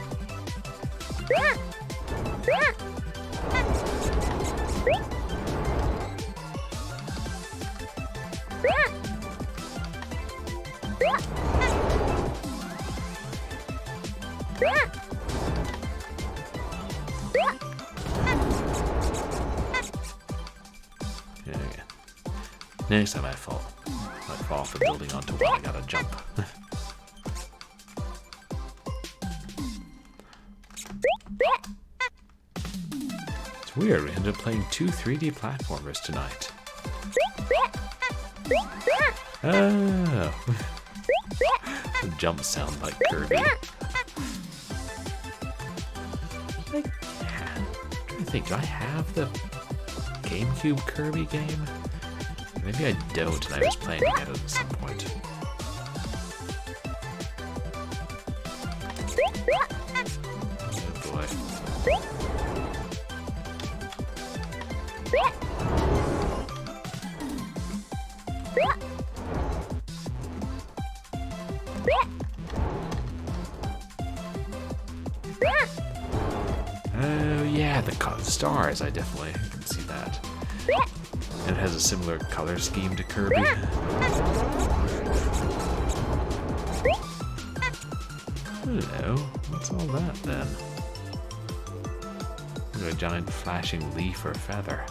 Next time I fall for building onto one, I gotta jump. It's weird, we ended up playing 2 3D platformers tonight. Oh. The jumps sound like Kirby. I'm trying to think, do I have the GameCube Kirby game? Maybe I don't, and I was playing to get it at some point. Oh boy. Oh yeah, the stars, I definitely can see that. And it has a similar color scheme to Kirby. Hello, what's all that then? Look, a giant flashing leaf or feather.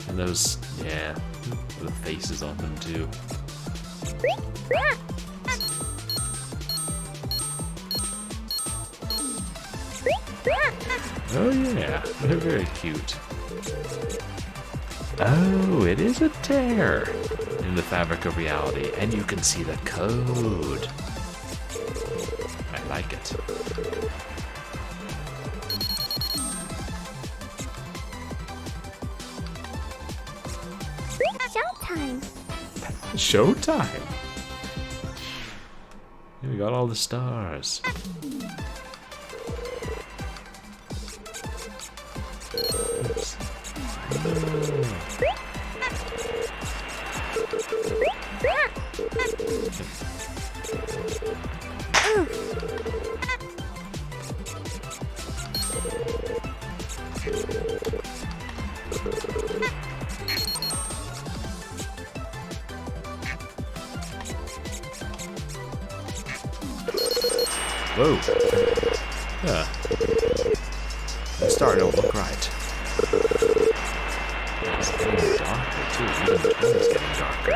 And those, yeah, the faces on them too. Oh yeah, they're very cute. Oh, it is a tear in the fabric of reality, and you can see the code. I like it. Showtime. Showtime. Here we got all the stars. Oops. Whoa. Yeah. It's starting to look right. It's getting darker too. Even the tone is getting darker.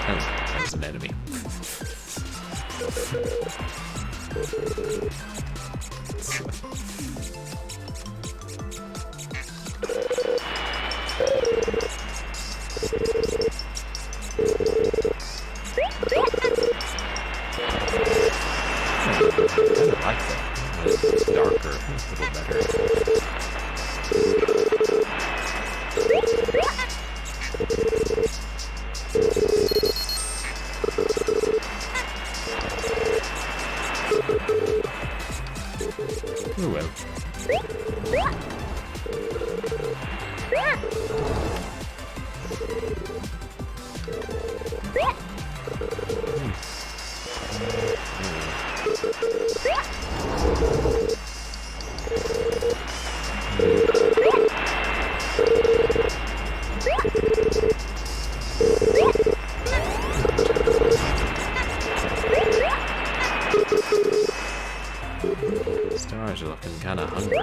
Oh, that was an enemy. I like that. It's darker, a little better. Oh well. Stars are looking kind of hungry.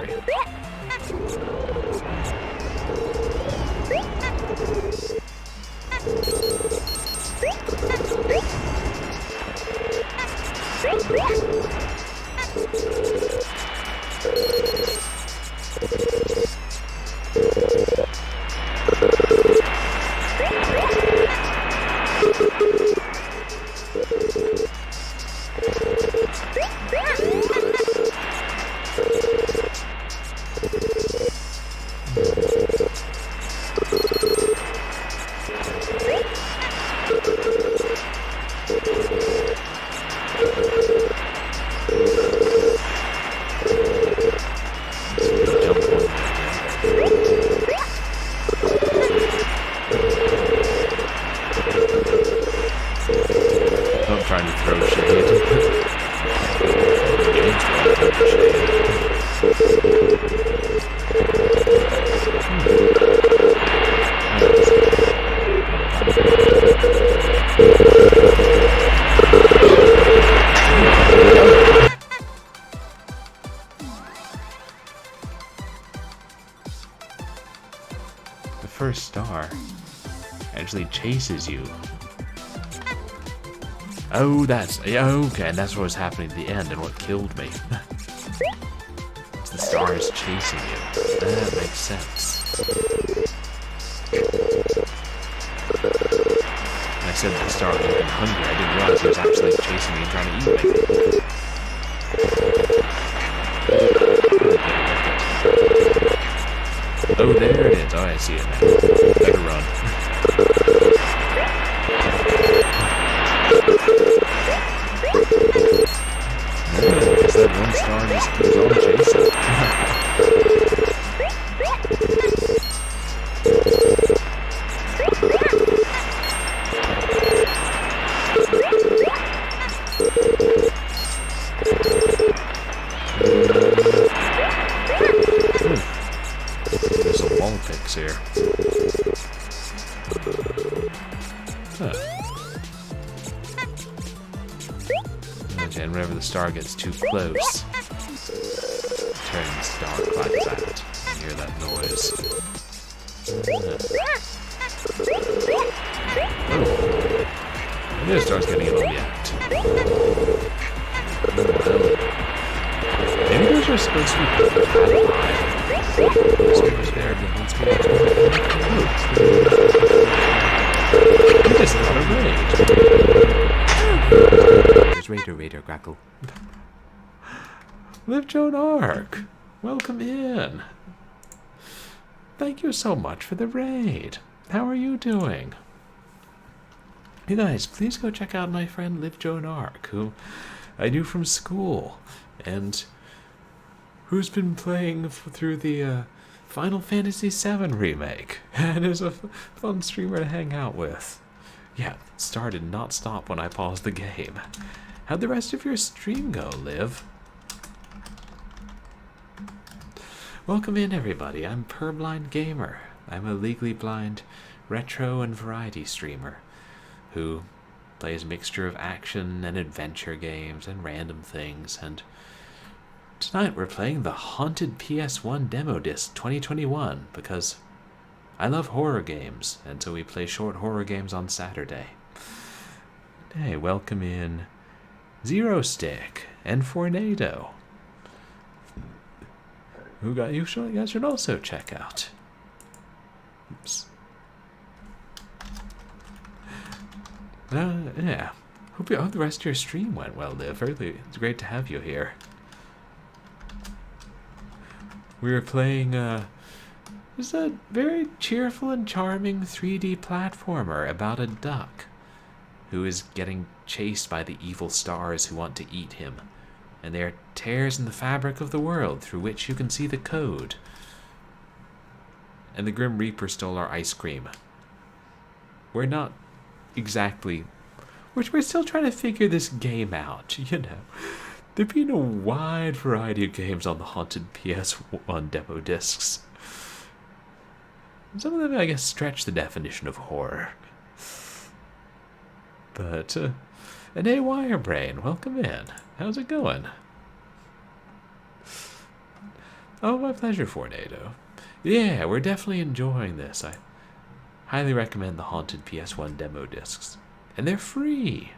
I'm trying to throw shade. The first star actually chases you. Oh, that's... yeah, okay, and that's what was happening at the end and what killed me. It's the stars chasing you. That makes sense. When I said the star was looking hungry, I didn't realize he was actually chasing me and trying to eat me. Oh, there it is. Oh, I see it now. Better run. Because that one star just keeps on chasing. There's a wall fix here. Huh. And whenever the star star gets too close, turns dark like that. You hear that noise? Maybe the star's getting a little yacked. Maybe those are supposed to be there. You just got a raid. There's Raider Grackle. Live Joan Arc, welcome in. Thank you so much for the raid. How are you doing? You guys, please go check out my friend Live Joan Arc, who I knew from school, and who's been playing through the Final Fantasy VII remake, and is a fun streamer to hang out with. Yeah, Star did not stop when I paused the game. How'd the rest of your stream go, Liv? Welcome in, everybody. I'm Purblind Gamer. I'm a legally blind retro and variety streamer who plays a mixture of action and adventure games and random things, and tonight we're playing the Haunted PS1 Demo Disc 2021 because I love horror games, and so we play short horror games on Saturday. Hey, welcome in Zero Stick and Fornado, who got you guys should also check out. Oops. Yeah. Hope the rest of your stream went well, Liv. It's great to have you here. We were playing it's a very cheerful and charming 3D platformer about a duck who is getting chased by the evil stars who want to eat him. And there are tears in the fabric of the world through which you can see the code. And the Grim Reaper stole our ice cream. We're not exactly... We're still trying to figure this game out, you know. There've been a wide variety of games on the Haunted PS1 demo discs. Some of them, I guess, stretch the definition of horror. But, and hey, Wirebrain, welcome in. How's it going? Oh, my pleasure, Fornado. Yeah, we're definitely enjoying this. I highly recommend the Haunted PS1 demo discs. And they're free.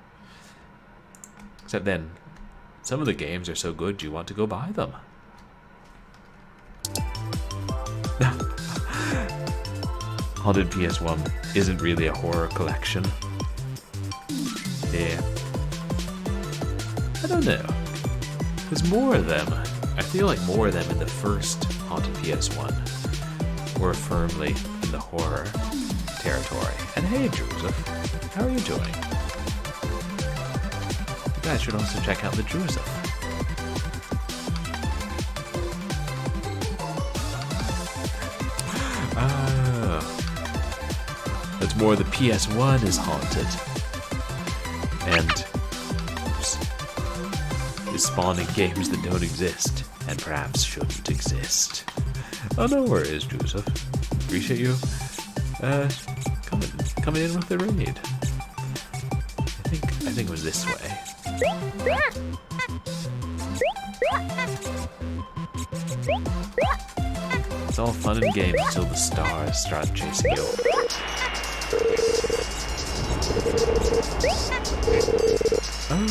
Except then, some of the games are so good you want to go buy them. Haunted PS1 isn't really a horror collection. Yeah. I don't know. There's more of them. I feel like more of them in the first Haunted PS1 were firmly in the horror territory. And hey, Joseph, how are you doing? You guys should also check out the Joseph. That's more the PS1 is haunted. And is spawning games that don't exist and perhaps shouldn't exist. Oh, no worries, Joseph. Appreciate you coming in with the raid. I think it was this way. It's all fun and games until the stars start chasing you. Oh.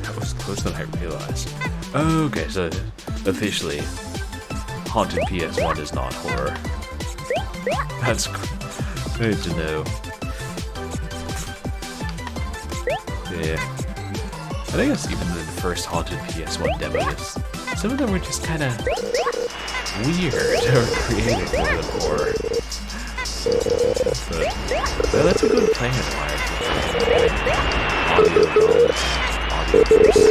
That was closer than I realized. Okay, so officially, Haunted PS1 is not horror. That's good to know. Yeah. I think that's even the first Haunted PS1 demos. Some of them were just kind of weird or creative more than horror. But that's a good plan, Wire. Audio notes, audio boost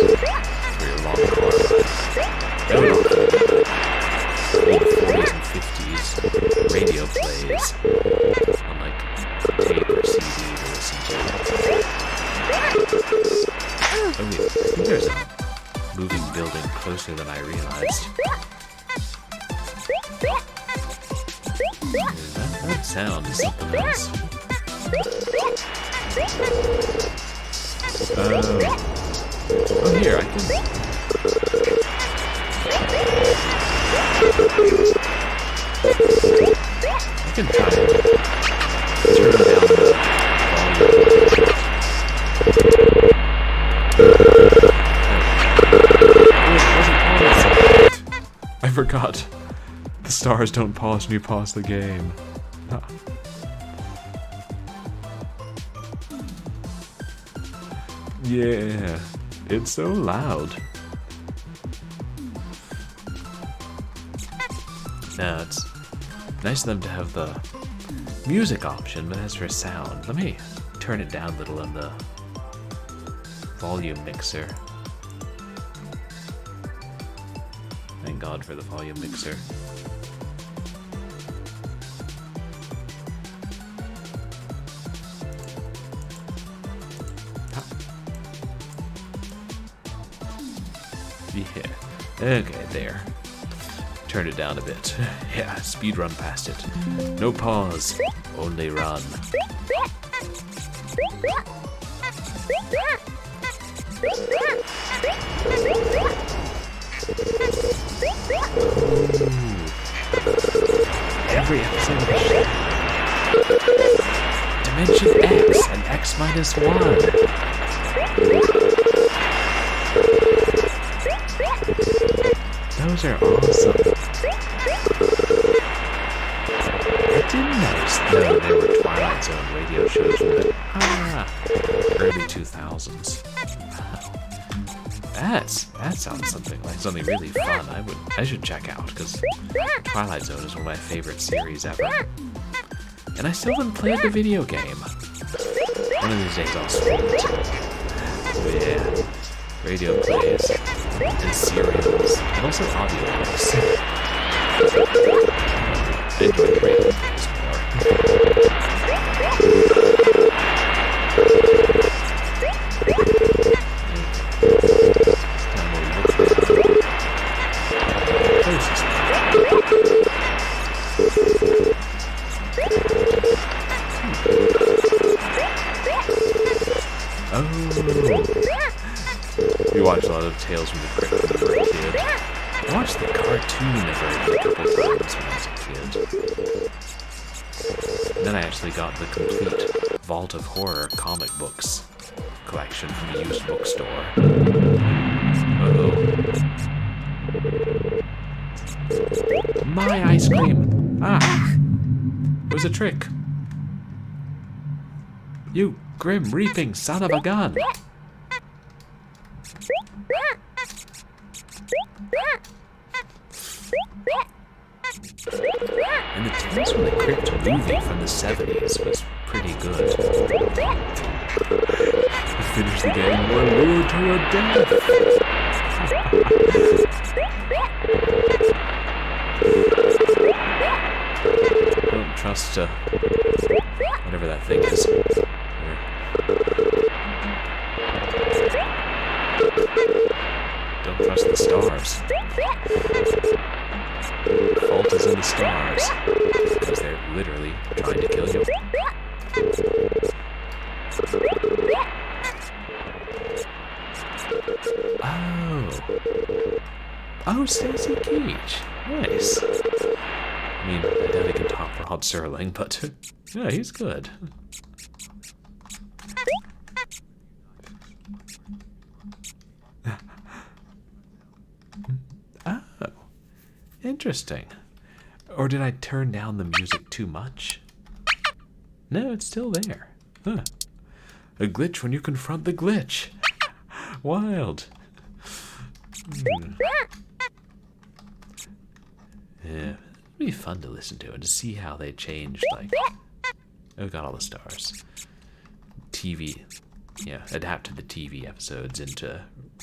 for your long horror. That would also be old 40s and 50s radio plays on like tape or CD to listen to. I think there's a moving building building closer than I realized. That sound is something else. Oh, here, I can try and turn down the volume. I forgot. The stars don't pause when you pause the game. Yeah, it's so loud. Now, it's nice of them to have the music option, but as for sound, let me turn it down a little on the volume mixer. Thank God for the volume mixer. Yeah. Okay, there. Turn it down a bit. Yeah, speed run past it. No pause, only run. Every episode of the show. Dimension X and X minus 1. Those are awesome. I didn't notice though they were Twilight Zone radio shows from the early 2000s. Wow. That sounds like something really fun. I should check out because Twilight Zone is one of my favorite series ever. And I still haven't played the video game. One of these days I'll stream it. Oh yeah. Radio plays and serials and also audiobooks. I enjoy the radio plays more. We watched a lot of Tales from the Crypt when we were a kid. I watched the cartoon of it a couple times when I was a kid. And then I actually got the complete Vault of Horror comic books collection from a used bookstore. Uh-oh. My ice cream! Ah! It was a trick. You grim reaping son of a gun! And the Tales from the Crypt movie from the 70s was pretty good. To finish the game, we're lured to a death! Don't trust whatever that thing is. Don't trust the stars. The fault is in the stars. Because they're literally trying to kill you. Oh, Stacey Keach. Nice. I mean, I doubt he can top Rod Serling, but yeah, he's good. Oh, interesting. Or did I turn down the music too much? No, it's still there. Huh. A glitch when you confront the glitch. Wild. Yeah, it'd be fun to listen to and to see how they changed, like, oh, got all the stars. TV, yeah, adapted the TV episodes into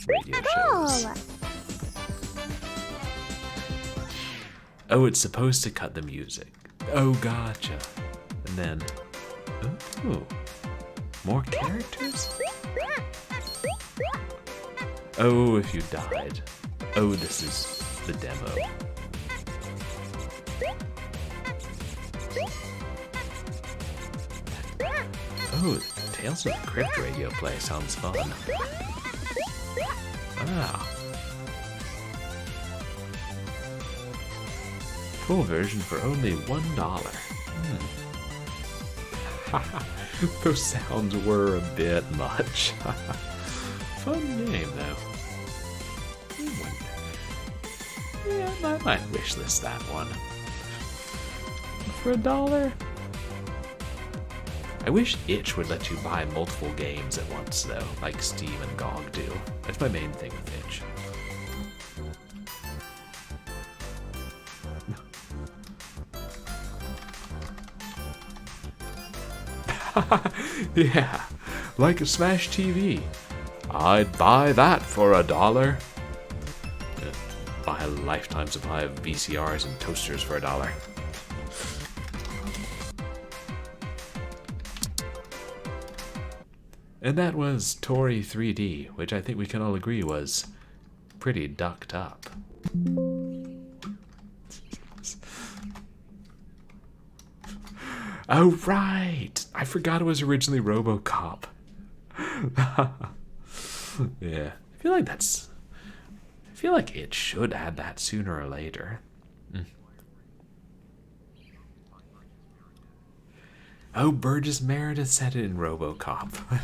radio shows. Oh, it's supposed to cut the music. Oh, gotcha. And then, oh, more characters? Oh, if you died. Oh, this is the demo. Oh, Tales of the Crypt radio play sounds fun. Wow. Full version for only $1. Those sounds were a bit much. Fun game, though. Yeah, I might wishlist that one. For $1? I wish itch would let you buy multiple games at once, though, like Steam and GOG do. That's my main thing with itch. Yeah, like a Smash TV. I'd buy that for $1. Buy a lifetime supply of VCRs and toasters for $1. And that was Toree 3D, which I think we can all agree was pretty ducked up. Oh, right! I forgot it was originally RoboCop. Yeah. I feel like it should add that sooner or later. Oh, Burgess Meredith said it in RoboCop.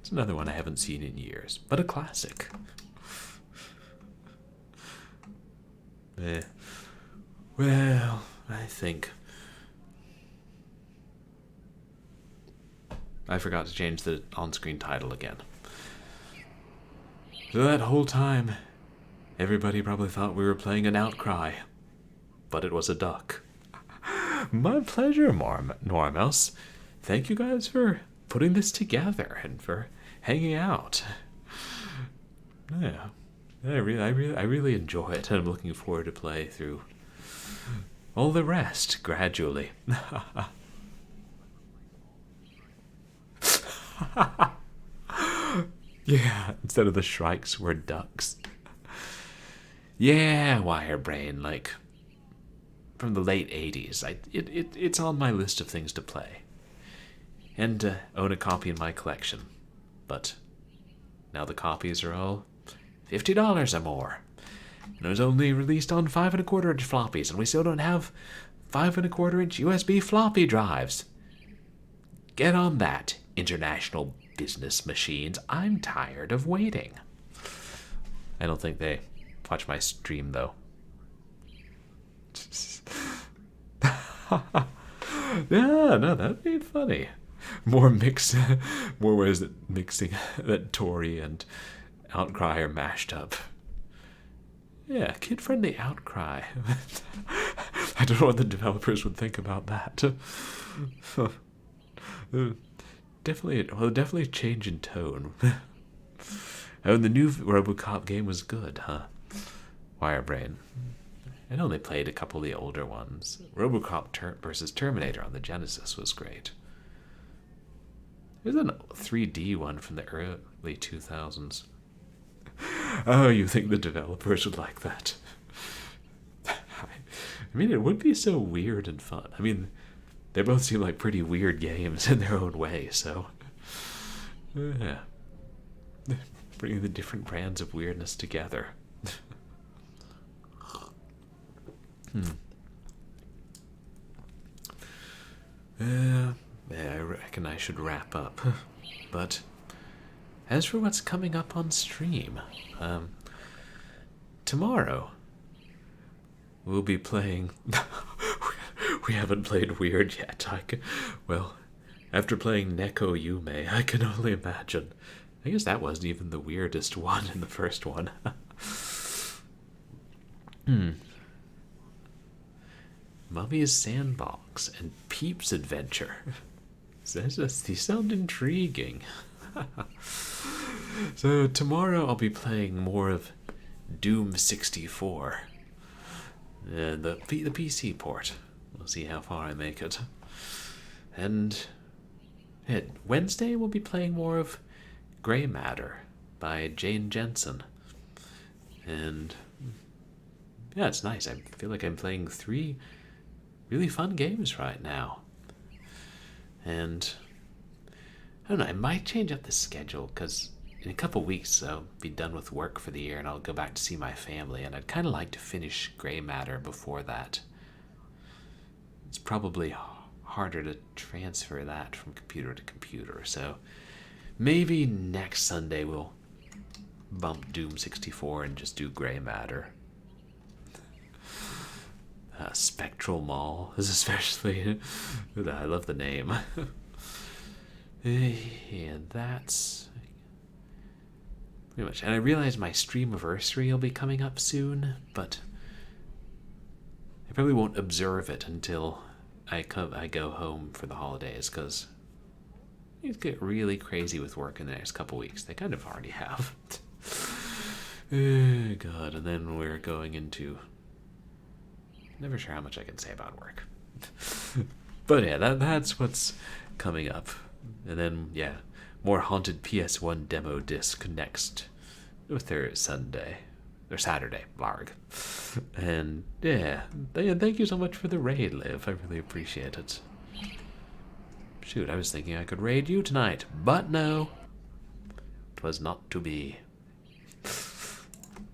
It's another one I haven't seen in years, but a classic. Well, I think I forgot to change the on-screen title again. So that whole time, everybody probably thought we were playing an Outcry, but it was a duck. My pleasure, Normels. Thank you guys for putting this together and for hanging out. Yeah, I really enjoy it, and I'm looking forward to play through all the rest gradually. Yeah, instead of the shrikes, we're ducks. Yeah, Wirebrain, like from the late 80s. It's on my list of things to play. And own a copy in my collection. But now the copies are all $50 or more. And it was only released on 5¼ inch floppies, and we still don't have 5¼ inch USB floppy drives. Get on that, international business machines. I'm tired of waiting. I don't think they watch my stream, though. Yeah, no, that'd be funny. More ways that mixing that Toree and Outcry are mashed up. Yeah, kid-friendly Outcry. I don't know what the developers would think about that. Definitely a change in tone. Oh, and the new RoboCop game was good, huh? Wirebrain. I only played a couple of the older ones. RoboCop versus Terminator on the Genesis was great. There's a 3D one from the early 2000s. Oh, you think the developers would like that? I mean, it would be so weird and fun. I mean, they both seem like pretty weird games in their own way, so yeah. Bringing the different brands of weirdness together. Yeah, I reckon I should wrap up. But as for what's coming up on stream, tomorrow we'll be playing. We haven't played Weird yet. Well, after playing Neko Yume, I can only imagine. I guess that wasn't even the weirdest one in the first one. Mummy's Sandbox and Peep's Adventure. These sound intriguing. So tomorrow I'll be playing more of Doom 64. The PC port. We'll see how far I make it. And Wednesday we'll be playing more of Grey Matter. by Jane Jensen. And yeah, it's nice. I feel like I'm playing 3 really fun games right now. And I don't know, I might change up the schedule because in a couple weeks I'll be done with work for the year and I'll go back to see my family, and I'd kind of like to finish Gray Matter before that. It's probably harder to transfer that from computer to computer, so maybe next Sunday we'll bump Doom 64 and just do Gray Matter. Spectral Mall is especially... I love the name. And that's pretty much. And I realize my streamiversary will be coming up soon, but I probably won't observe it until I go home for the holidays, because things get really crazy with work in the next couple weeks. They kind of already have. Oh, God. And then we're going into... Never sure how much I can say about work. But yeah, that's what's coming up. And then, yeah, more Haunted PS1 demo disc next Sunday. Or Saturday, Larg. And yeah, thank you so much for the raid, Liv. I really appreciate it. Shoot, I was thinking I could raid you tonight, but no. 'Twas not to be.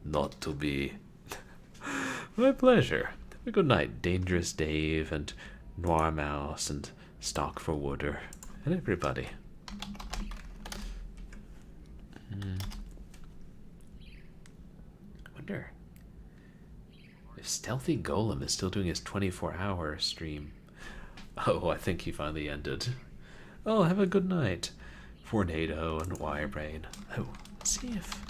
Not to be. My pleasure. Have a good night, Dangerous Dave and Noir Mouse and Stock for Wooder and everybody. Wonder if Stealthy Golem is still doing his 24-hour stream. Oh, I think he finally ended. Oh, have a good night, Fornado and Wirebrain. Oh, let's see if...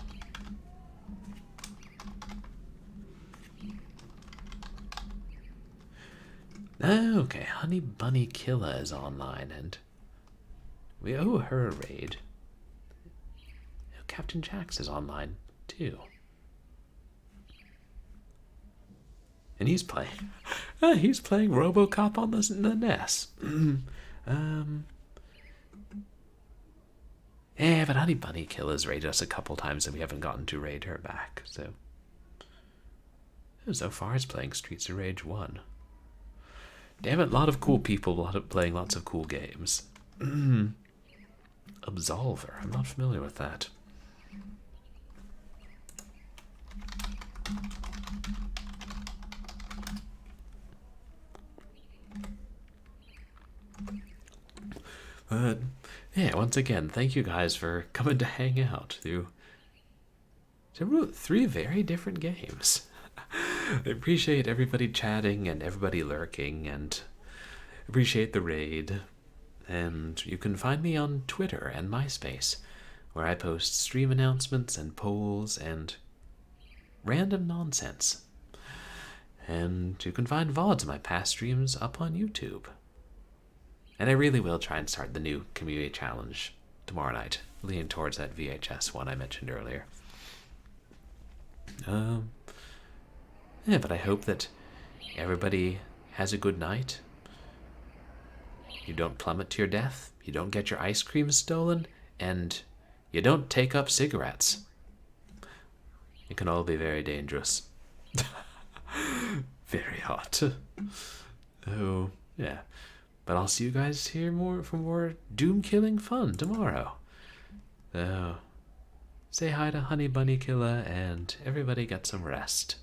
Okay, Honey Bunny Killer is online, and we owe her a raid. Captain Jax is online, too. And he's playing... he's playing RoboCop on the NES. Yeah, but Honey Bunny Killer's raided us a couple times and we haven't gotten to raid her back, so... So far, he's playing Streets of Rage 1. Damn it, a lot of cool people playing lots of cool games. Absolver, I'm not familiar with that. But, yeah, once again, thank you guys for coming to hang out through 3 very different games. I appreciate everybody chatting and everybody lurking, and appreciate the raid. And you can find me on Twitter and MySpace, where I post stream announcements and polls and random nonsense. And you can find VODs of my past streams up on YouTube. And I really will try and start the new community challenge tomorrow night, leaning towards that VHS one I mentioned earlier. Yeah, but I hope that everybody has a good night. You don't plummet to your death, you don't get your ice cream stolen, and you don't take up cigarettes. It can all be very dangerous. Very hot. Oh, yeah. But I'll see you guys here for more doom-killing fun tomorrow. So, say hi to Honey Bunny Killer, and everybody get some rest.